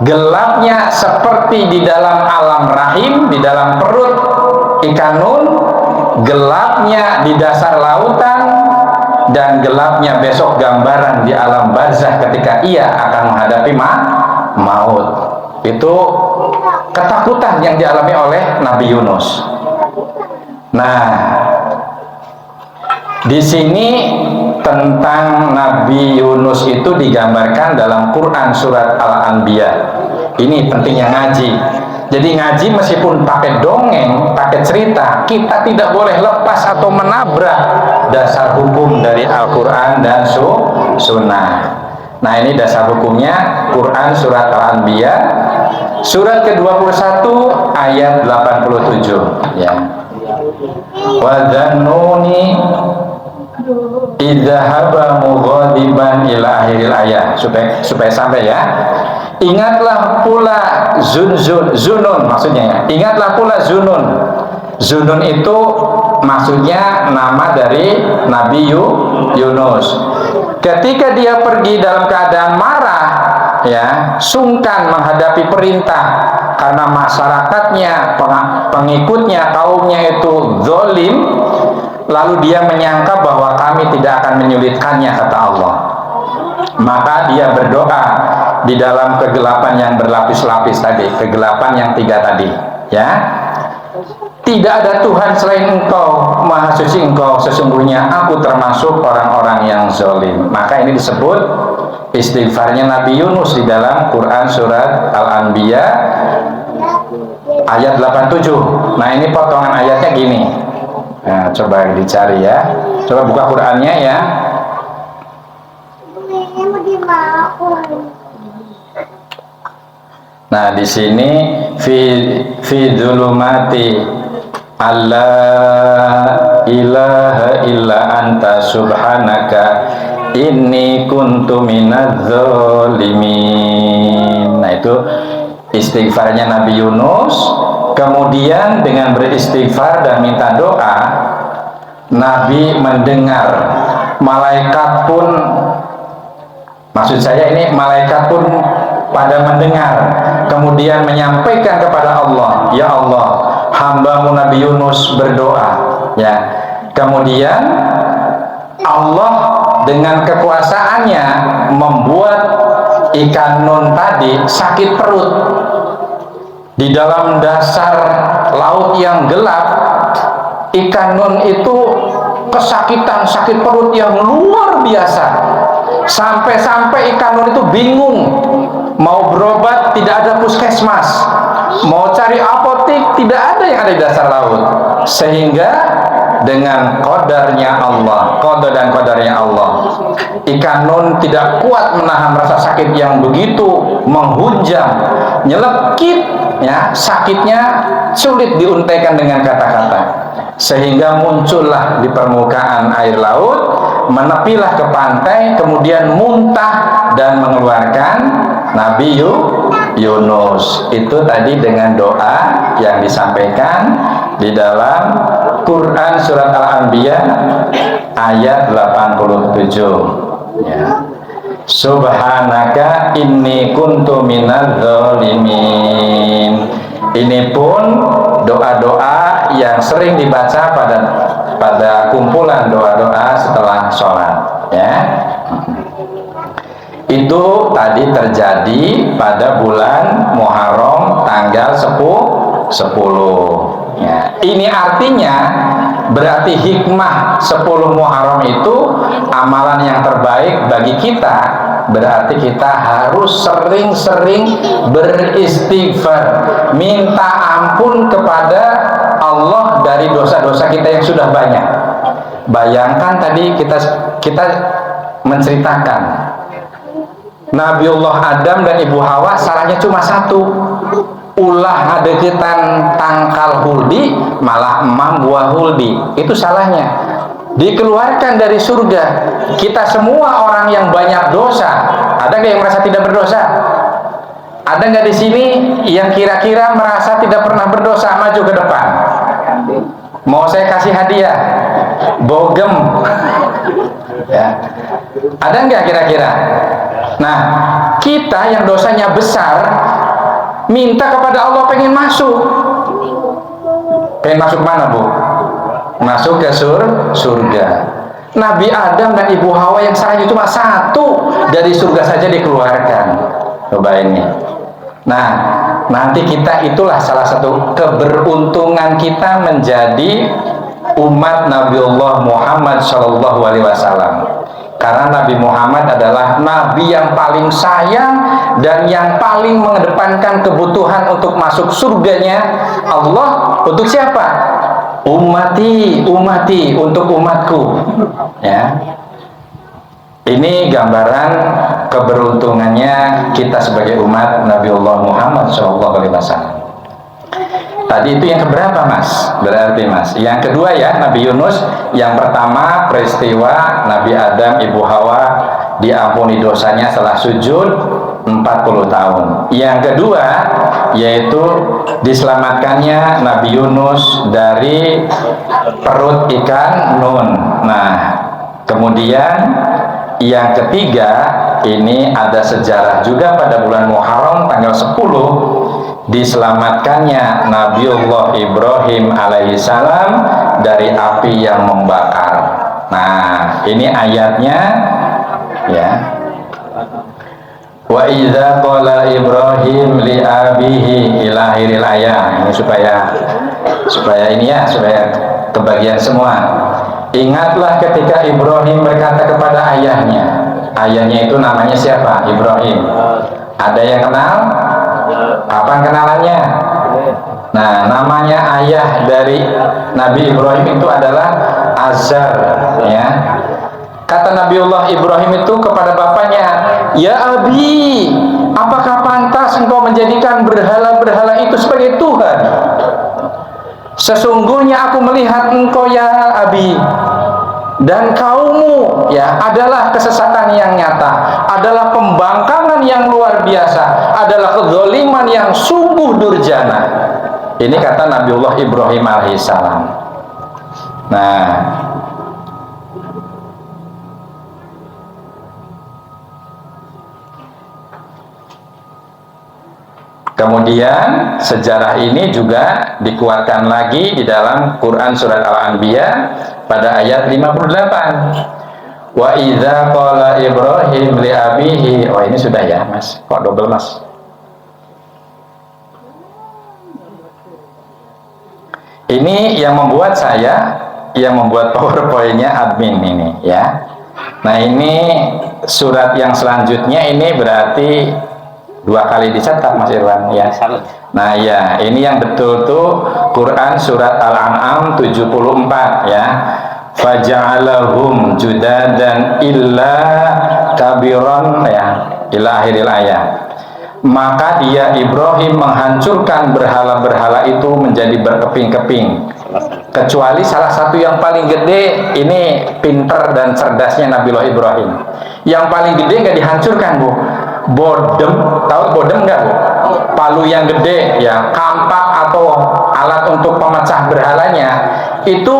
Gelapnya seperti di dalam alam rahim, di dalam perut ikan nun, gelapnya di dasar lautan, dan gelapnya besok gambaran di alam barzah ketika ia akan menghadapi maut. Itu ketakutan yang dialami oleh Nabi Yunus. Nah, di sini tentang Nabi Yunus itu digambarkan dalam Quran surat Al-Anbiya. Ini pentingnya ngaji. Jadi ngaji meskipun pakai dongeng, pakai cerita, kita tidak boleh lepas atau menabrak dasar hukum dari Al-Quran dan Sunnah. Nah, ini dasar hukumnya Quran surat Al-Anbiya surat ke-21 ayat 87 ya. Wa dzannuni idzahaba mughadiban ila akhiril ayat, supaya sampai ya. Ingatlah pula Zunun maksudnya ya. Ingatlah pula Zunun. Zunun itu maksudnya nama dari Nabi Yunus. Ketika dia pergi dalam keadaan marah ya, sungkan menghadapi perintah karena masyarakatnya, pengikutnya, kaumnya itu zalim, lalu dia menyangka bahwa kami tidak akan menyulitkannya, kata Allah. Maka dia berdoa di dalam kegelapan yang berlapis-lapis tadi, kegelapan yang 3 tadi ya. Tidak ada Tuhan selain Engkau, Maha Suci Engkau, sesungguhnya aku termasuk orang-orang yang zalim. Maka ini disebut istighfarnya Nabi Yunus di dalam Quran surat Al-Anbiya ayat 87. Nah, ini potongan ayatnya gini. Nah, coba dicari ya. Coba buka Qurannya ya. Nah, di sini fi dzulumati alla ilaha illa anta subhanaka inni kuntu minadz zalimin. Nah, itu istighfarnya Nabi Yunus. Kemudian dengan beristighfar dan minta doa, Nabi mendengar, malaikat pun, maksud saya ini malaikat pun pada mendengar, kemudian menyampaikan kepada Allah, ya Allah, hambamu Nabi Yunus berdoa ya. Kemudian Allah dengan kekuasaannya membuat ikan nun tadi sakit perut. Di dalam dasar laut yang gelap, ikan nun itu kesakitan, sakit perut yang luar biasa. Sampai-sampai ikan nun itu bingung, mau berobat tidak ada puskesmas, mau cari apotek tidak ada yang ada di dasar laut. Sehingga dengan qadarnya Allah, qada dan qadarnya Allah, ikan nun tidak kuat menahan rasa sakit yang begitu menghujam, nyelekit ya, sakitnya sulit diuntaikan dengan kata-kata, sehingga muncullah di permukaan air laut, menepilah ke pantai, kemudian muntah dan mengeluarkan Nabi Yunus. Itu tadi dengan doa yang disampaikan di dalam Quran surat Al-Anbiya ayat 87 ya. Subhanaka inni kuntu minadz zalimin. Ini pun doa-doa yang sering dibaca pada kumpulan doa-doa setelah sholat ya. Itu tadi terjadi pada bulan Muharram tanggal 10 ya. Ini artinya berarti hikmah 10 Muharram itu amalan yang terbaik bagi kita. Berarti kita harus sering-sering beristighfar, minta ampun kepada Allah dari dosa-dosa kita yang sudah banyak. Bayangkan tadi kita menceritakan Nabiullah Adam dan Ibu Hawa salahnya cuma satu, ulah ngadegetan tangkal huldi malah emam buah huldi. Itu salahnya, dikeluarkan dari surga. Kita semua orang yang banyak dosa. Ada nggak yang merasa tidak berdosa? Ada nggak di sini yang kira-kira merasa tidak pernah berdosa? Maju ke depan, mau saya kasih hadiah bogem ya. Ada nggak kira-kira? Nah, kita yang dosanya besar minta kepada Allah pengen masuk. Pengen masuk mana, Bu? Masuk ke surga. Nabi Adam dan Ibu Hawa yang salahnya cuma satu, dari surga saja dikeluarkan. Coba ini. Nah, nanti kita itulah salah satu keberuntungan kita menjadi umat Nabiullah Muhammad Shallallahu Alaihi Wasallam. Karena Nabi Muhammad adalah Nabi yang paling sayang dan yang paling mengedepankan kebutuhan untuk masuk surganya Allah untuk siapa? Ummati, ummati, untuk umatku. Ya. Ini gambaran keberuntungannya kita sebagai umat Nabiullah Muhammad SAW. Tadi itu yang keberapa, Mas? Berarti, Mas, yang kedua ya, Nabi Yunus. Yang pertama, peristiwa Nabi Adam, Ibu Hawa diampuni dosanya setelah sujud 40 tahun. Yang kedua, yaitu diselamatkannya Nabi Yunus dari perut ikan Nun. Nah, kemudian yang ketiga, ini ada sejarah juga pada bulan Muharram tanggal 10, diselamatkannya Nabiullah Ibrahim alaihissalam dari api yang membakar. Nah, ini ayatnya ya. Wa idza qala Ibrahim li abihi ila akhiril ayat. Ini supaya ini ya, supaya kebagian semua. Ingatlah ketika Ibrahim berkata kepada ayahnya. Ayahnya itu namanya siapa? Ibrahim. Ada yang kenal? Kapan kenalannya? Nah, namanya ayah dari Nabi Ibrahim itu adalah Azar, ya. Kata Nabiullah Ibrahim itu kepada bapaknya, "Ya Abi, apakah pantas engkau menjadikan berhala-berhala itu sebagai Tuhan? Sesungguhnya aku melihat engkau ya Abi dan kaummu ya adalah kesesatan yang nyata, adalah pembangkangan yang luar biasa, adalah kezaliman yang sungguh durjana." Ini kata Nabiullah Ibrahim alaihissalam. Nah, kemudian sejarah ini juga dikuatkan lagi di dalam Quran surat Al-Anbiya pada ayat 58. Wa idza qala Ibrahim li abihi. Oh, ini sudah ya, Mas. Kok double, Mas? Ini yang membuat PowerPoint-nya admin ini ya. Nah, ini surat yang selanjutnya ini berarti 2 kali dicetak, Mas Irwan ya. Nah ya, ini yang betul tuh Quran surat Al-An'am 74 ya. Faja'alahum judadan illa kabiron ya, ila akhiril ayat. Maka dia Ibrahim menghancurkan berhala-berhala itu menjadi berkeping-keping, kecuali salah satu yang paling gede. Ini pinter dan cerdasnya Nabiullah Ibrahim. Yang paling gede nggak dihancurkan, Bu. Bodem, tahu bodem nggak, Bu? Palu yang gede ya, kampak atau alat untuk pemecah berhalanya itu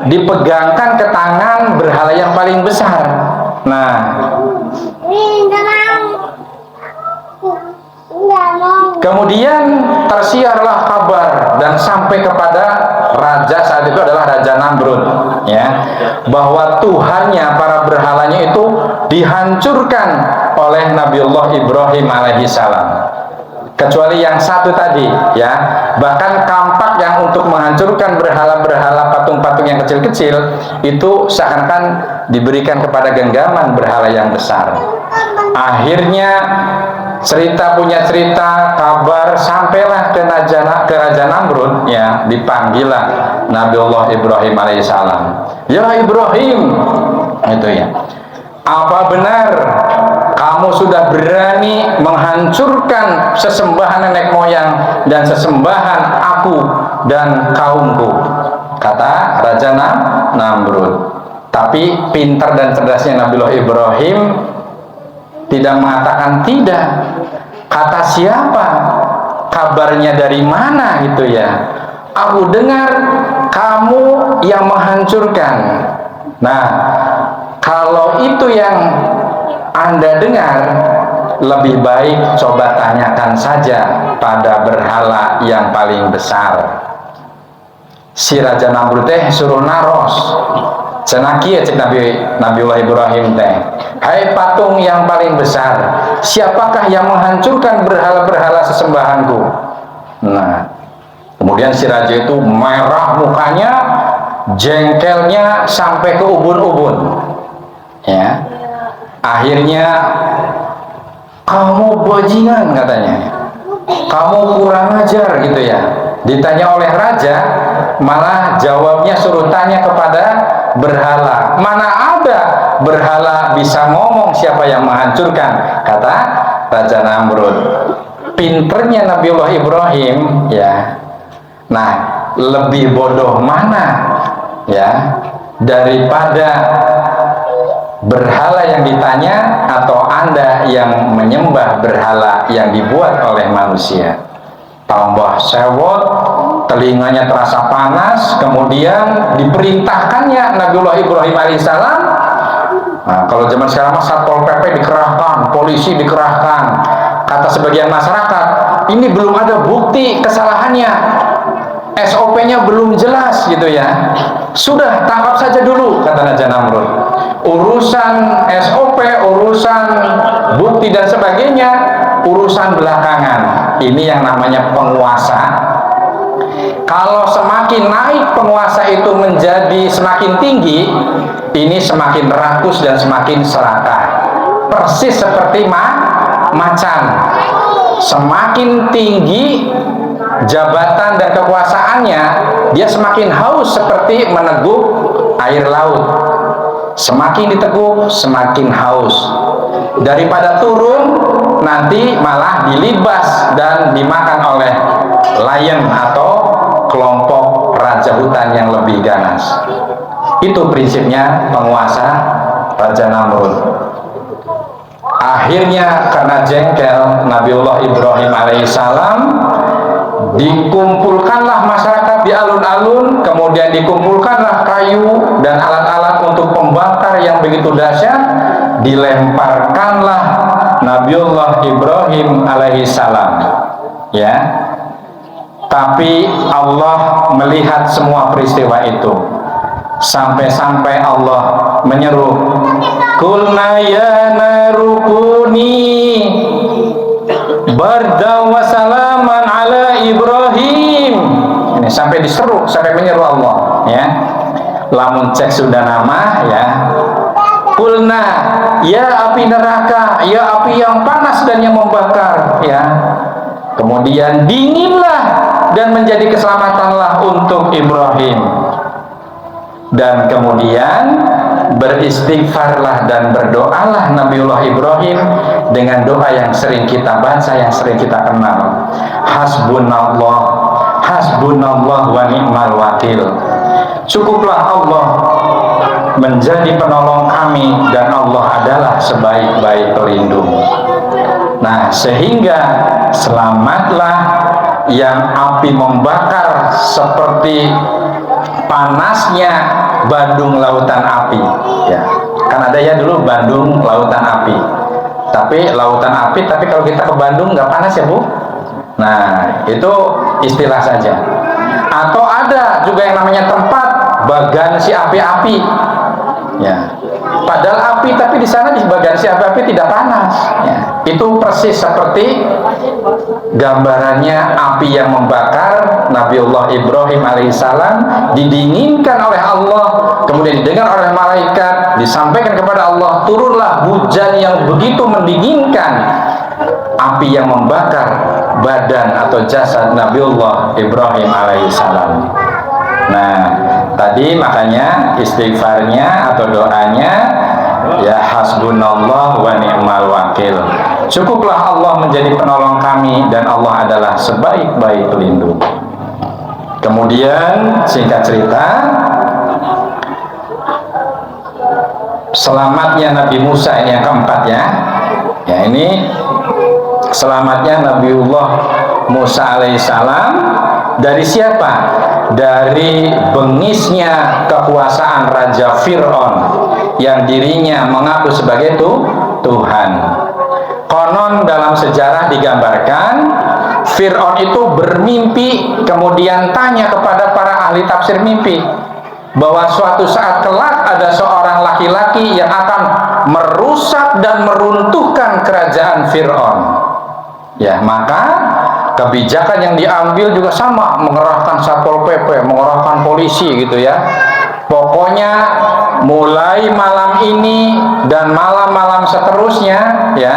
dipegangkan ke tangan berhala yang paling besar. Nah, kemudian tersiarlah kabar dan sampai kepada raja saat itu adalah Raja Namrud ya, bahwa Tuhannya para berhalanya itu dihancurkan oleh Nabiullah Ibrahim alaihissalam, kecuali yang satu tadi ya. Bahkan kampak yang untuk menghancurkan berhala-berhala, patung-patung yang kecil-kecil itu seakan-akan diberikan kepada genggaman berhala yang besar. Akhirnya cerita punya cerita, kabar sampailah ke Raja Namrud ya, dipanggillah Nabiullah Ibrahim alaihissalam. Ya Ibrahim, itu ya, apa benar kamu sudah berani menghancurkan sesembahan nenek moyang dan sesembahan aku dan kaumku? Kata Raja Namrud. Tapi pintar dan cerdasnya Nabiullah Ibrahim tidak mengatakan tidak. Kata siapa? Kabarnya dari mana gitu ya? Aku dengar kamu yang menghancurkan. Nah, kalau itu yang Anda dengar, lebih baik coba tanyakan saja pada berhala yang paling besar. Si Raja Namrud suruh naros Cenaki ya cek Nabiullah Ibrahim teh, hai patung yang paling besar, siapakah yang menghancurkan berhala-berhala sesembahanku? Nah, kemudian si raja itu merah mukanya, jengkelnya sampai ke ubun-ubun. Ya, akhirnya kamu bajingan katanya, kamu kurang ajar gitu ya. Ditanya oleh raja, malah jawabnya suruh tanya kepada berhala. Mana ada berhala bisa ngomong siapa yang menghancurkan, kata Raja Namrud. Pinternya Nabiullah Ibrahim ya. Nah, lebih bodoh mana ya daripada berhala yang ditanya atau Anda yang menyembah berhala yang dibuat oleh manusia. Tambah sewot, telinganya terasa panas, kemudian diperintahkannya Nabiullah Ibrahim alaihissalam. Nah, kalau zaman sekarang Satpol PP dikerahkan, polisi dikerahkan. Kata sebagian masyarakat, ini belum ada bukti kesalahannya, SOP-nya belum jelas gitu ya. Sudah, tangkap saja dulu, kata Raja Namrud. Urusan SOP, urusan bukti dan sebagainya, urusan belakangan. Ini yang namanya penguasa. Kalau semakin naik penguasa itu menjadi semakin tinggi, ini semakin rakus dan semakin serakah. Persis seperti macan. Semakin tinggi jabatan dan kekuasaannya, dia semakin haus seperti meneguk air laut. Semakin diteguk, semakin haus. Daripada turun, nanti malah dilibas dan dimakan oleh lion atau kelompok raja hutan yang lebih ganas. Itu prinsipnya penguasa Raja Namrud. Akhirnya karena jengkel Nabiullah Ibrahim alaihissalam, dikumpulkanlah masyarakat di alun-alun, kemudian dikumpulkanlah kayu dan alat-alat untuk pembakar yang begitu dahsyat, dilemparkanlah Nabiullah Ibrahim alaihissalam. Ya, tapi Allah melihat semua peristiwa itu. Sampai-sampai Allah menyeru, "Qulna ya narukuni barda wa salaman ala Ibrahim." Ini sampai diseru, sampai menyeru Allah ya. Lamun cek sudah nama ya. Qulna ya api neraka, ya api yang panas dan yang membakar ya. Kemudian dinginlah dan menjadi keselamatanlah untuk Ibrahim. Dan kemudian beristighfarlah dan berdoalah Nabiullah Ibrahim dengan doa yang sering kita baca, yang sering kita kenal. Hasbunallah, hasbunallah wa ni'mal wakil. Cukuplah Allah menjadi penolong kami dan Allah adalah sebaik-baik pelindung. Nah, sehingga selamatlah yang api membakar seperti panasnya Bandung lautan api ya. Kan ada ya dulu Bandung lautan api, tapi lautan api, tapi kalau kita ke Bandung nggak panas ya Bu. Nah, itu istilah saja. Atau ada juga yang namanya tempat bagan si api-api ya. Padahal api, tapi di sana di bagian si api-api tidak panas ya. Itu persis seperti gambarannya api yang membakar Nabiullah Ibrahim alaihissalam, didinginkan oleh Allah, kemudian didengar oleh malaikat, disampaikan kepada Allah, turunlah hujan yang begitu mendinginkan, api yang membakar badan atau jasad Nabiullah Ibrahim alaihissalam. Nah, tadi makanya istighfarnya atau doanya ya hasbunallah wa ni'mal wakil. Cukuplah Allah menjadi penolong kami dan Allah adalah sebaik-baik pelindung. Kemudian singkat cerita, selamatnya Nabi Musa ini yang keempat ya. Ya, ini selamatnya Nabiullah Musa alaihissalam dari siapa? Dari bengisnya kekuasaan Raja Fir'aun yang dirinya mengaku sebagai Tuhan. Konon dalam sejarah digambarkan Fir'aun itu bermimpi, kemudian tanya kepada para ahli tafsir mimpi, bahwa suatu saat kelak ada seorang laki-laki yang akan merusak dan meruntuhkan kerajaan Fir'aun. Ya, maka kebijakan yang diambil juga sama, mengerahkan Satpol PP, mengerahkan polisi gitu ya. Pokoknya mulai malam ini dan malam-malam seterusnya ya,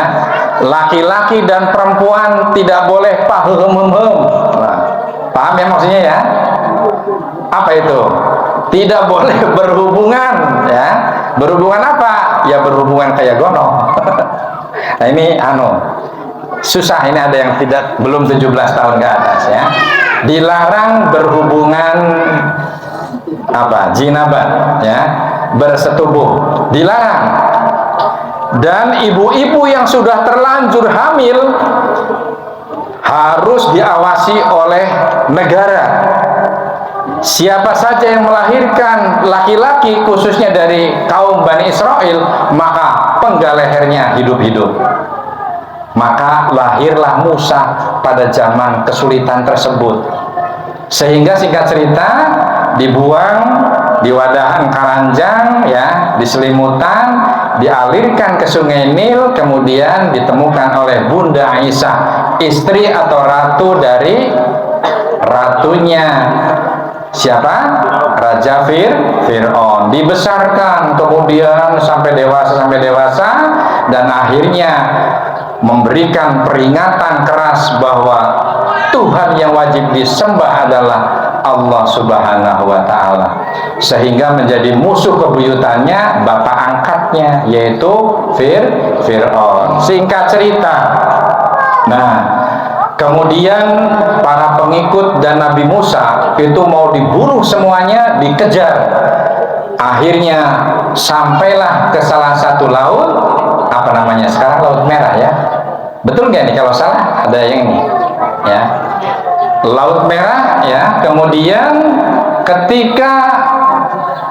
laki-laki dan perempuan tidak boleh nah, paham ya maksudnya ya? Apa itu? Tidak boleh berhubungan ya. Berhubungan apa? Ya berhubungan kayak gonong. Nah ini susah, ini ada yang belum 17 tahun ke atas ya. Dilarang berhubungan jinabah ya, bersetubuh, dilarang. Dan ibu-ibu yang sudah terlanjur hamil harus diawasi oleh negara. Siapa saja yang melahirkan laki-laki khususnya dari kaum Bani Israel, maka penggal lehernya hidup-hidup. Maka lahirlah Musa pada zaman kesulitan tersebut. Sehingga singkat cerita dibuang di wadahan karanjang ya, di selimutan, dialirkan ke Sungai Nil, kemudian ditemukan oleh Bunda Aisyah, istri atau ratu dari ratunya siapa? Raja Fir'aun. Dibesarkan kemudian sampai dewasa dan akhirnya memberikan peringatan keras bahwa Tuhan yang wajib disembah adalah Allah Subhanahu wa ta'ala, sehingga menjadi musuh kebuyutannya bapak angkatnya, yaitu Fir'aun. Singkat cerita, nah kemudian para pengikut dan Nabi Musa itu mau dibunuh semuanya, dikejar. Akhirnya sampailah ke salah satu laut, apa namanya sekarang, Laut Merah ya. Betul nggak nih kalau salah? Ada yang ini ya. Laut Merah ya. Kemudian ketika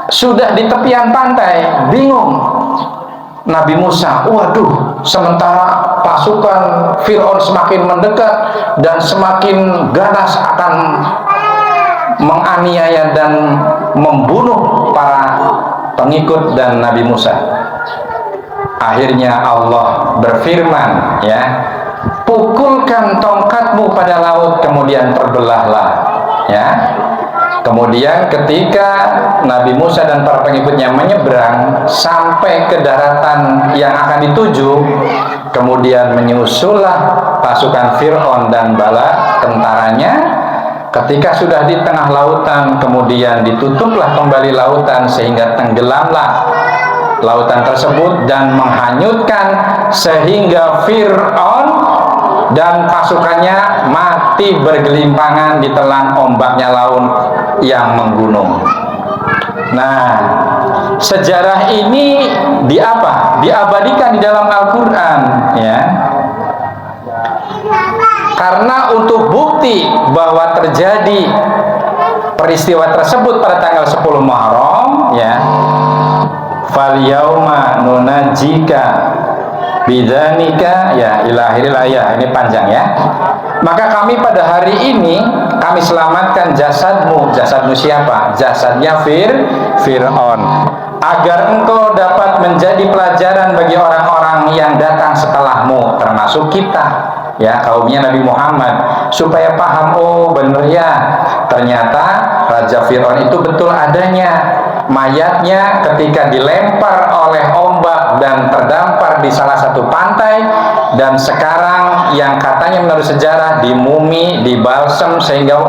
sudah di tepian pantai, bingung Nabi Musa, waduh, sementara pasukan Fir'aun semakin mendekat dan semakin ganas akan menganiaya dan membunuh para pengikut dan Nabi Musa. Akhirnya Allah berfirman ya, pukulkan tongkatmu pada laut, kemudian terbelahlah ya. Kemudian ketika Nabi Musa dan para pengikutnya menyeberang sampai ke daratan yang akan dituju, kemudian menyusullah pasukan Fir'aun dan bala tentaranya. Ketika sudah di tengah lautan, kemudian ditutuplah kembali lautan sehingga tenggelamlah lautan tersebut dan menghanyutkan, sehingga Fir'aun dan pasukannya mati bergelimpangan ditelan ombaknya laut yang menggunung. Nah, sejarah ini diabadikan di dalam Al-Quran ya, karena untuk bukti bahwa terjadi peristiwa tersebut pada tanggal 10 Muharram ya. Fal yauma nunajjika bidzanika ya ila akhiril ayat. Ini panjang ya. Maka kami pada hari ini kami selamatkan jasadmu. Jasadmu siapa? Jasadnya Fir'aun, agar engkau dapat menjadi pelajaran bagi orang-orang yang datang setelahmu, termasuk kita ya, kaumnya Nabi Muhammad, supaya paham, oh bener ya, ternyata Raja Fir'aun itu betul adanya. Mayatnya ketika dilempar oleh ombak dan terdampar di salah satu pantai, dan sekarang yang katanya menurut sejarah dimumi, dibalsem sehingga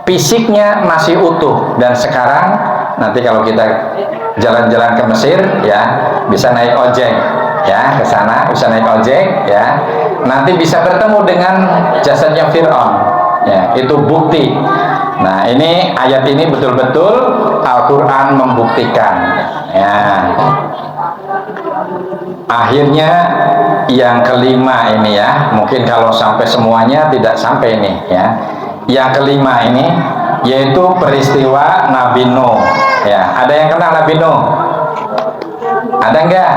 fisiknya masih utuh. Dan sekarang nanti kalau kita jalan-jalan ke Mesir ya, bisa naik ojek ya, ke sana bisa naik ojek ya, nanti bisa bertemu dengan jasadnya Fir'aun ya, itu bukti. Nah, ini ayat ini betul-betul Al-Quran membuktikan ya. Akhirnya yang kelima ini ya, mungkin kalau sampai semuanya tidak sampai ini ya. Yang kelima ini yaitu peristiwa Nabi Nuh ya. Ada yang kenal Nabi Nuh? Ada enggak?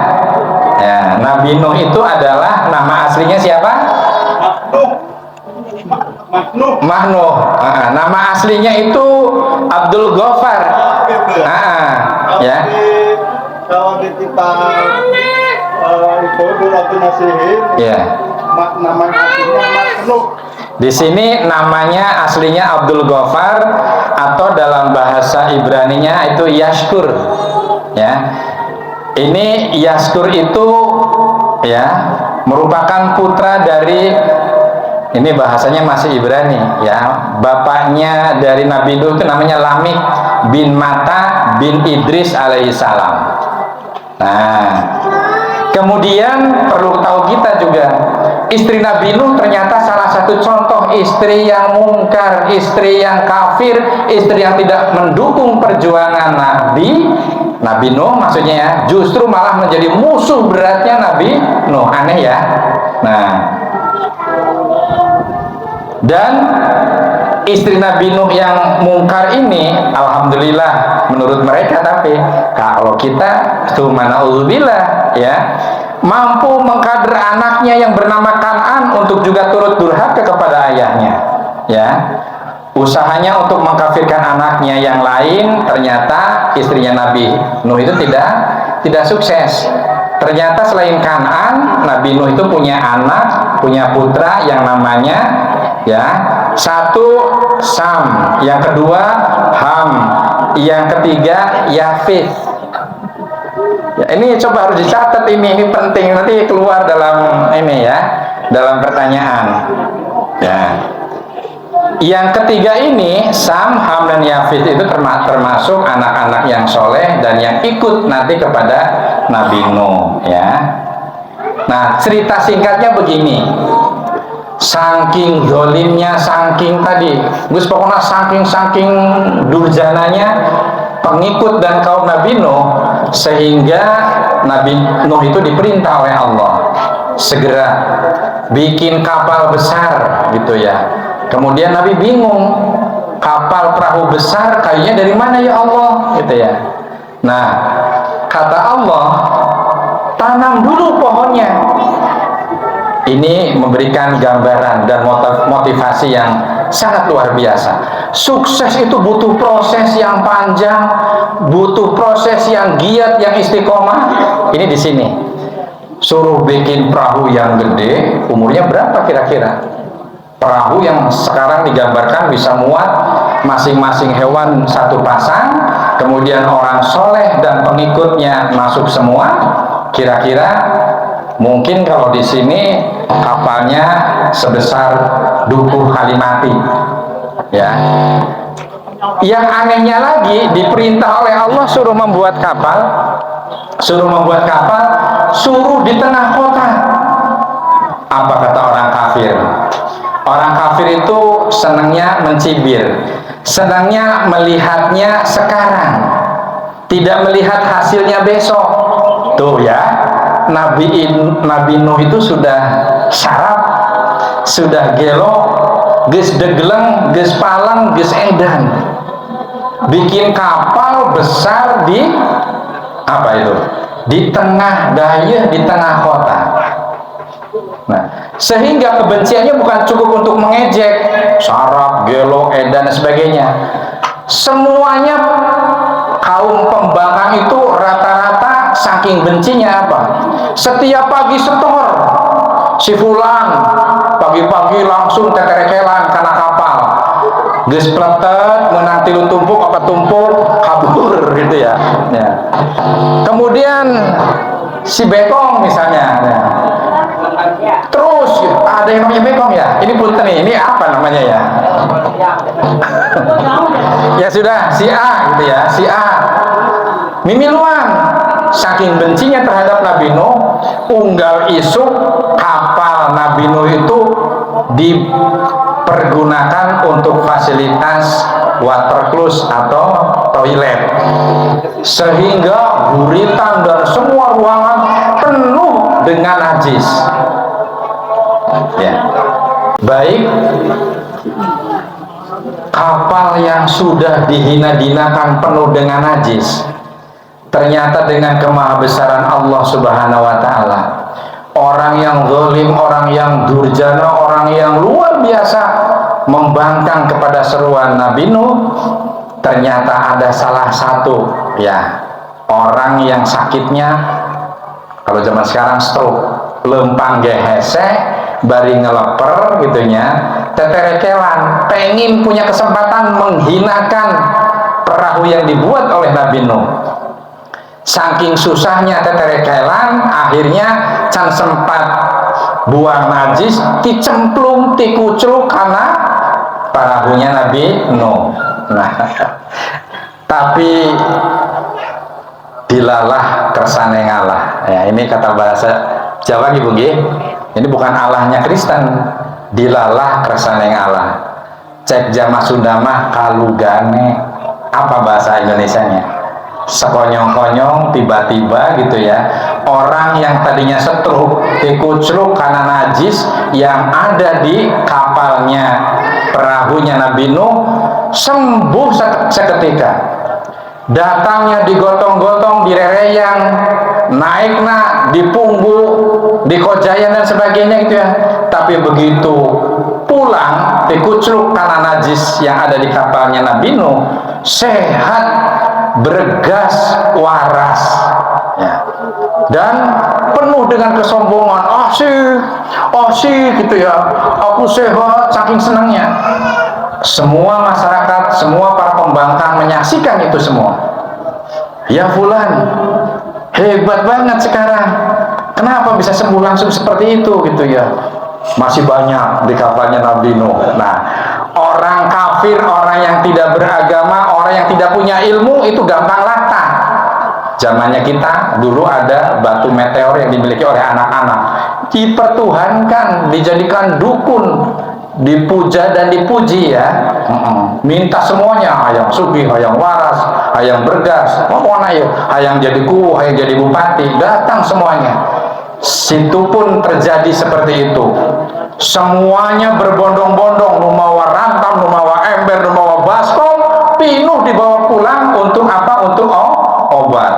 Ya, Nabi Nuh itu adalah nama aslinya siapa? Mahnuh. Nama aslinya itu Abdul Ghaffar. Ya. Kalau ditipang itu duratu nasihin. Ya. Namanya aslinya Mahnuh. Di sini namanya aslinya Abdul Ghaffar, atau dalam bahasa Ibraninya itu Yashkur. Ya. Ini Yashkur itu ya merupakan putra dari, ini bahasanya masih Ibrani ya, bapaknya dari Nabi Nuh itu namanya Lamik bin Mata bin Idris alaihissalam. Nah, kemudian perlu tahu kita juga, istri Nabi Nuh ternyata salah satu contoh istri yang mungkar, istri yang kafir, istri yang tidak mendukung perjuangan Nabi Nuh maksudnya ya, justru malah menjadi musuh beratnya Nabi Nuh. Aneh ya. Nah, dan istri Nabi Nuh yang mungkar ini, alhamdulillah menurut mereka, tapi kalau kita subhanallah ya, mampu mengkader anaknya yang bernama Kan'an untuk juga turut durhaka kepada ayahnya ya. Usahanya untuk mengkafirkan anaknya yang lain, ternyata istrinya Nabi Nuh itu tidak sukses. Ternyata selain Kan'an, Nabi Nuh itu punya anak, punya putra yang namanya ya, satu Sam, yang kedua Ham, yang ketiga Yafith. Ya, ini coba harus dicatat, ini penting, nanti keluar dalam ini ya, dalam pertanyaan. Ya. Yang ketiga ini Sam, Ham, dan Yafith itu termasuk anak-anak yang soleh dan yang ikut nanti kepada Nabi Nuh ya. Nah, cerita singkatnya begini. Saking zolimnya, saking tadi Gus, pokoknya saking durjananya pengikut dan kaum Nabi Nuh, sehingga Nabi Nuh itu diperintah oleh Allah segera bikin kapal besar gitu ya. Kemudian Nabi bingung, kapal perahu besar kayunya dari mana ya Allah gitu ya. Nah, kata Allah, tanam dulu pohonnya. Ini memberikan gambaran dan motivasi yang sangat luar biasa. Sukses itu butuh proses yang panjang, butuh proses yang giat, yang istiqomah. Ini di sini. Suruh bikin perahu yang gede, umurnya berapa kira-kira? Perahu yang sekarang digambarkan bisa muat masing-masing hewan satu pasang, kemudian orang soleh dan pengikutnya masuk semua. Kira-kira mungkin kalau di sini kapalnya sebesar Dukuh Kalimati ya. Yang anehnya lagi, diperintah oleh Allah suruh membuat kapal, suruh di tengah kota. Apa kata orang kafir? Orang kafir itu senangnya mencibir, senangnya melihatnya sekarang, tidak melihat hasilnya besok. Tuh ya, Nabi Nuh itu sudah sarap, sudah gelo, geus degleng, geus palang, geus edan, bikin kapal besar di apa itu? Di tengah daya, di tengah kota. Nah, sehingga kebenciannya bukan cukup untuk mengejek, sarap, gelo, edan, dan sebagainya. Semuanya kaum pembangkang itu rata-rata saking bencinya apa? Setiap pagi setor, si fulan pagi-pagi langsung teterekelan karena kapal. Geus pletet, menang tilu tumpuk apa tumpuk, kabur gitu ya. Kemudian si Bekong misalnya. Terus ada yang namanya Bekong ya. Ini punten nih, ini apa namanya ya? Ya sudah, si A gitu ya, si A. Mimiluan, saking bencinya terhadap Nabi Nuh, unggal isuk kapal Nabi Nuh itu dipergunakan untuk fasilitas water closet atau toilet, sehingga buritan dan semua ruangan penuh dengan najis. Ya. Baik, kapal yang sudah dihina-dinakan penuh dengan najis, ternyata dengan kemahabesaran Allah Subhanahu wa ta'ala, orang yang zalim, orang yang durjana, orang yang luar biasa membangkang kepada seruan Nabi Nuh, ternyata ada salah satu ya orang yang sakitnya kalau zaman sekarang stroke, lempang gehese, bari ngeleper gitunya, teterekelan, pengen punya kesempatan menghinakan perahu yang dibuat oleh Nabi Nuh. Saking susahnya teterekelan, akhirnya can sempat buang najis, dicemplung, dikucruk karena perahunya Nabi Nuh. Nah, tapi dilalah kersane ngalah. Ya, ini kata bahasa Jawa gitu, nggih. Ini bukan Allahnya Kristen. Dilalah kersane ngalah. Cek jama Sunda mah kalugane. Apa bahasa Indonesianya? Sekonyong-konyong tiba-tiba gitu ya. Orang yang tadinya setruk, dikucruk karena najis yang ada di kapalnya, perahunya Nabi Nuh, sembuh seketika. Datangnya digotong-gotong, direreyang, naiknya dipunggu, dikojayan dan sebagainya gitu ya. Tapi begitu pulang, dikucruk karena najis yang ada di kapalnya Nabi Nuh, sehat, bergas, waras ya. Dan penuh dengan kesombongan, asik gitu ya, aku sehat, saking senangnya. Semua masyarakat, semua para pembangkang menyaksikan itu semua. Ya fulan, hebat banget sekarang. Kenapa bisa sembuh langsung seperti itu gitu ya? Masih banyak di kapalnya Nabi Nuh. Nah, orang kafir, orang yang tidak beragama, orang yang tidak punya ilmu itu gampang latah. Zamannya kita dulu ada batu meteor yang dimiliki oleh anak-anak, dipertuhankan, dijadikan dukun, dipuja dan dipuji ya. Minta semuanya, hayang sugih, hayang waras, hayang bergas, pokoknya ya, hayang jadi kuwu, hayang jadi bupati, datang semuanya. Situ pun terjadi seperti itu. Semuanya berbondong-bondong, numawa rantam, numawa ember, numawa baskom, pinuh dibawa pulang untuk apa? Untuk obat.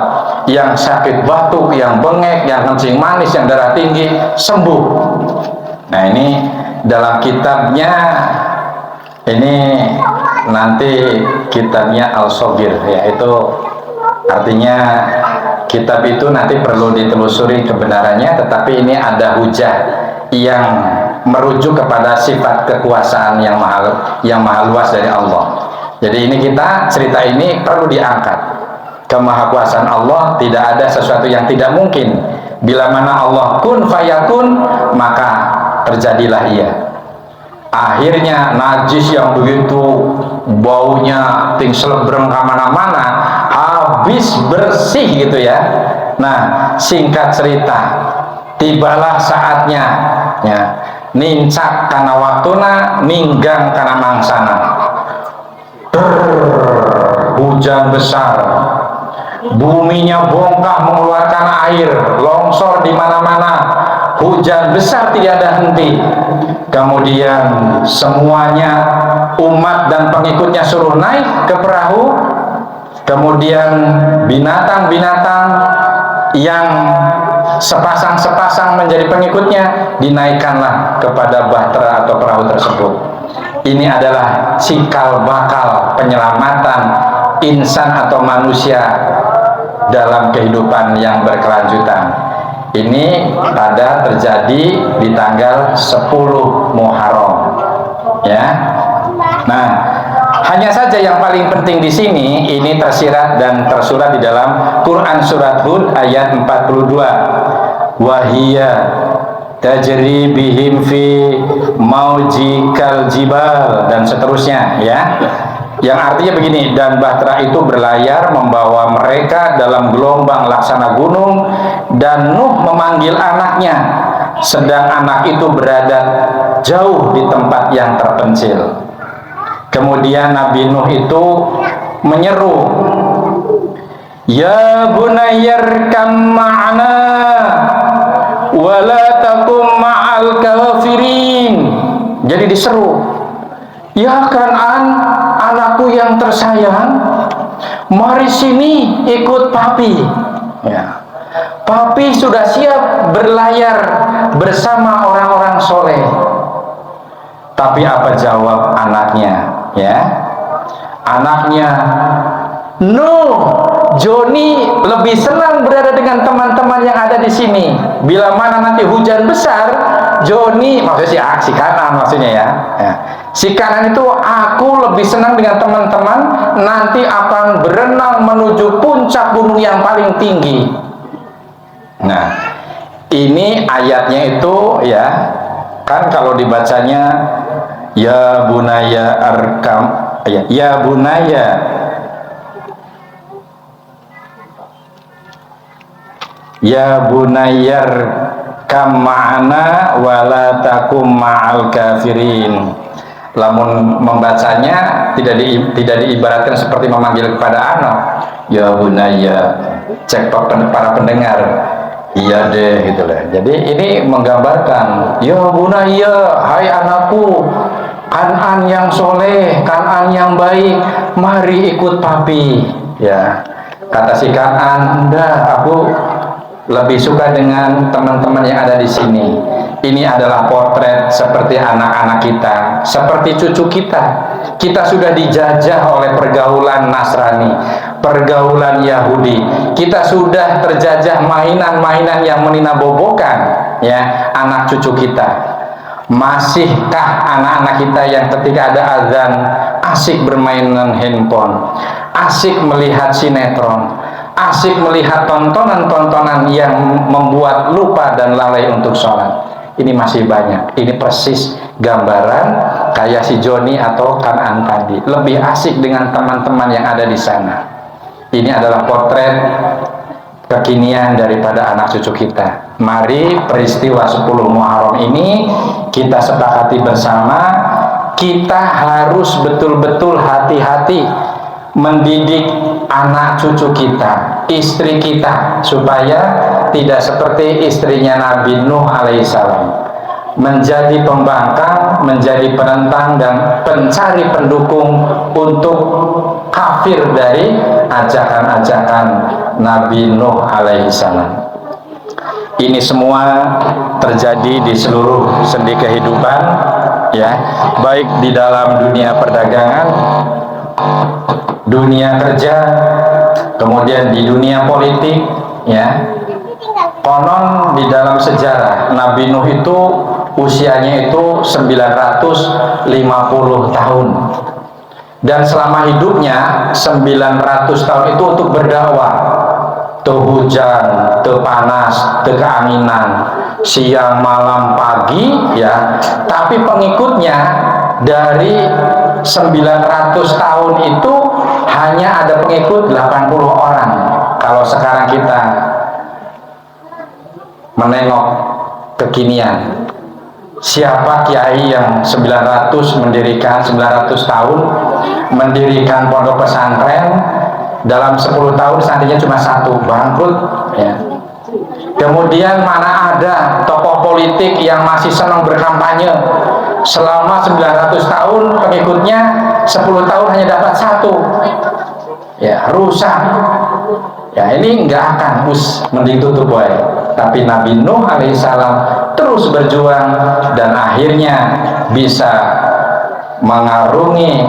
Yang sakit batuk, yang bengek, yang kencing manis, yang darah tinggi, sembuh. Nah, ini dalam kitabnya, ini nanti kitabnya Al-Sogir, yaitu artinya kitab itu nanti perlu ditelusuri kebenarannya, tetapi ini ada hujah yang merujuk kepada sifat kekuasaan yang maha luas dari Allah. Jadi ini cerita ini perlu diangkat. Kemahakuasaan Allah, tidak ada sesuatu yang tidak mungkin. Bila mana Allah kun fayakun, maka terjadilah ia. Akhirnya najis yang begitu baunya ting selebreng kemana-mana habis bersih gitu ya. Nah, singkat cerita, tibalah saatnya ya, nincak karena waktuna, minggang karena mangsana. Hujan besar, buminya bongkah mengeluarkan air, longsor di mana-mana, hujan besar tiada henti. Kemudian semuanya umat dan pengikutnya suruh naik ke perahu. Kemudian binatang-binatang yang sepasang-sepasang menjadi pengikutnya dinaikkanlah kepada bahtera atau perahu tersebut. Ini adalah cikal bakal penyelamatan insan atau manusia dalam kehidupan yang berkelanjutan. Ini pada terjadi di tanggal 10 Muharram ya. Nah, hanya saja yang paling penting di sini ini tersirat dan tersurat di dalam Quran surat Hud ayat 42. Wahiyya tajri bihim fi mauji kal jibal dan seterusnya ya. Yang artinya begini, dan bahtera itu berlayar membawa mereka dalam gelombang laksana gunung, dan Nuh memanggil anaknya, sedang anak itu berada jauh di tempat yang terpencil. Kemudian Nabi Nuh itu menyeru, ya bunayyarkam ma'ana wala takum ma'al kafirin. Jadi diseru, ya Kan'an, anakku yang tersayang, mari sini ikut papi ya. Papi sudah siap berlayar bersama orang-orang soleh. Tapi apa jawab anaknya? Ya, anaknya, no, Joni lebih senang berada dengan teman-teman yang ada di sini. Bila mana nanti hujan besar, Joni, maksudnya si kanan maksudnya ya. Si kanan itu, aku lebih senang dengan teman-teman, nanti akan berenang menuju puncak gunung yang paling tinggi. Nah, ini ayatnya itu ya, kan kalau dibacanya ya bunaya arkam, ya bunaya, ya bunayar kam ma'ana wala takum ma'al kafirin. Lamun membacanya tidak diibaratkan seperti memanggil kepada anak, ya bunaya, cek para pendengar, iya deh gitu lah. Jadi ini menggambarkan, ya bunaya, hai anakku, Kan'an yang soleh, Kan'an yang baik, mari ikut papi. Ya, kata si Kan'an, enggak, aku lebih suka dengan teman-teman yang ada di sini. Ini adalah potret seperti anak-anak kita, seperti cucu kita. Kita sudah dijajah oleh pergaulan Nasrani, pergaulan Yahudi. Kita sudah terjajah mainan-mainan yang meninabobokan, ya, anak cucu kita. Masihkah anak-anak kita yang ketika ada azan asik bermain dengan handphone, asik melihat sinetron, asik melihat tontonan-tontonan yang membuat lupa dan lalai untuk sholat? Ini masih banyak. Ini persis gambaran kayak si Joni atau Kan'an tadi. Lebih asik dengan teman-teman yang ada di sana. Ini adalah potret kekinian daripada anak cucu kita. Mari peristiwa 10 Muharram ini kita sepakati bersama, kita harus betul-betul hati-hati mendidik anak cucu kita, istri kita, supaya tidak seperti istrinya Nabi Nuh alaihissalam, menjadi pembangkang, menjadi penentang dan pencari pendukung untuk kafir dari ajakan-ajakan Nabi Nuh alaihissalam. Ini semua terjadi di seluruh sendi kehidupan, ya, baik di dalam dunia perdagangan, dunia kerja, kemudian di dunia politik, ya. Konon di dalam sejarah Nabi Nuh itu usianya itu 950 tahun. Dan selama hidupnya 900 tahun itu untuk berdakwah. Tuh hujan, tuh panas, tuh keanginan, siang, malam, pagi, ya. Tapi pengikutnya dari 900 tahun itu hanya ada pengikut 80 orang. Kalau sekarang kita menengok kekinian, siapa kiai yang 900 tahun mendirikan pondok pesantren, dalam 10 tahun santrinya cuma 1, bangkrut, ya. Kemudian mana ada tokoh politik yang masih senang berkampanye, selama 900 tahun pengikutnya 10 tahun hanya dapat 1, ya, rusak. Ya, ini enggak akan mending tutup boy. Tapi Nabi Nuh alaihissalam terus berjuang dan akhirnya bisa mengarungi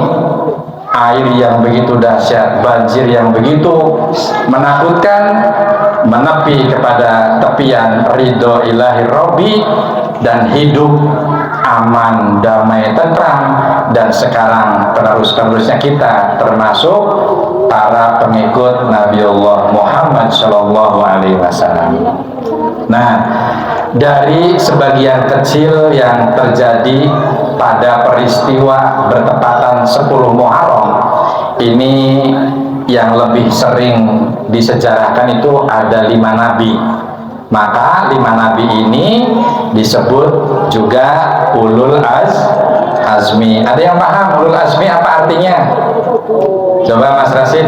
air yang begitu dahsyat, banjir yang begitu menakutkan, menepi kepada tepian ridho ilahi Robbi, dan hidup aman, damai, tentram. Dan sekarang penerus-penerusnya kita termasuk para pengikut Nabiullah Muhammad Shallallahu Alaihi Wasallam. Nah, dari sebagian kecil yang terjadi pada peristiwa bertepatan 10 Muharram ini, yang lebih sering disejarahkan itu ada 5 nabi. Maka 5 nabi ini disebut juga ulul azmi. Ada yang paham ulul azmi apa artinya? Coba Mas Rasid,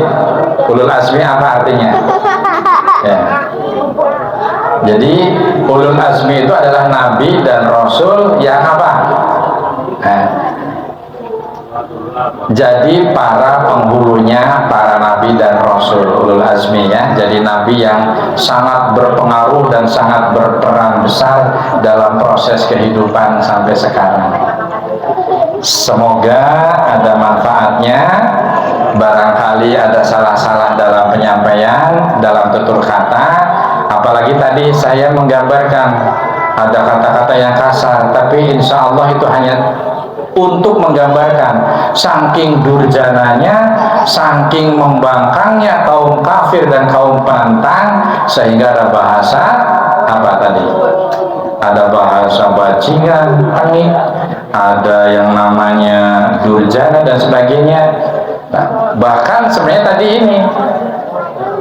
ulul azmi apa artinya? Ya. Jadi ulul azmi itu adalah nabi dan rasul yang apa? Nah, jadi para penghulunya, para nabi nabi dan rasul ulul azmi ya. Jadi nabi yang sangat berpengaruh dan sangat berperan besar dalam proses kehidupan sampai sekarang. Semoga ada manfaatnya. Barangkali ada salah-salah dalam penyampaian, dalam tutur kata. Apalagi tadi saya menggambarkan ada kata-kata yang kasar, tapi insya Allah itu hanya untuk menggambarkan saking durjananya, saking membangkangnya kaum kafir dan kaum penentang, sehingga ada bahasa apa tadi? Ada bahasa bajingan, ada yang namanya durjana dan sebagainya. Nah, bahkan sebenarnya tadi ini,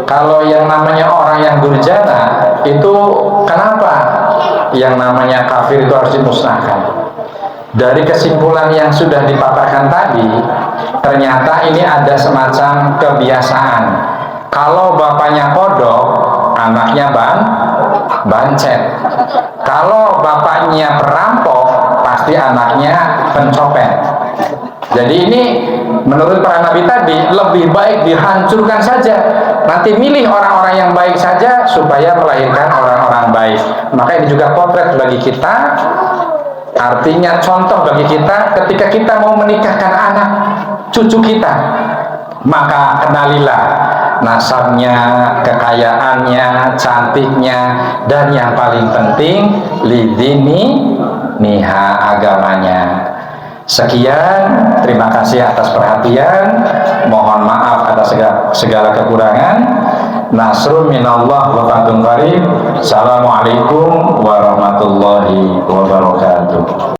kalau yang namanya orang yang durjana itu kenapa yang namanya kafir itu harus dimusnahkan? Dari kesimpulan yang sudah dipaparkan tadi, ternyata ini ada semacam kebiasaan. Kalau bapaknya kodok, anaknya bancet. Kalau bapaknya perampok, pasti anaknya pencopet. Jadi ini menurut para nabi tadi lebih baik dihancurkan saja. Nanti milih orang-orang yang baik saja supaya melahirkan orang-orang baik. Maka ini juga potret bagi kita. Artinya contoh bagi kita ketika kita mau menikahkan anak cucu kita, maka kenalilah nasabnya, kekayaannya, cantiknya, dan yang paling penting lidini niha, agamanya. Sekian, terima kasih atas perhatian. Mohon maaf atas segala kekurangan. Nasrun minallah wa fathun qarib. Assalamualaikum warahmatullahi wabarakatuh.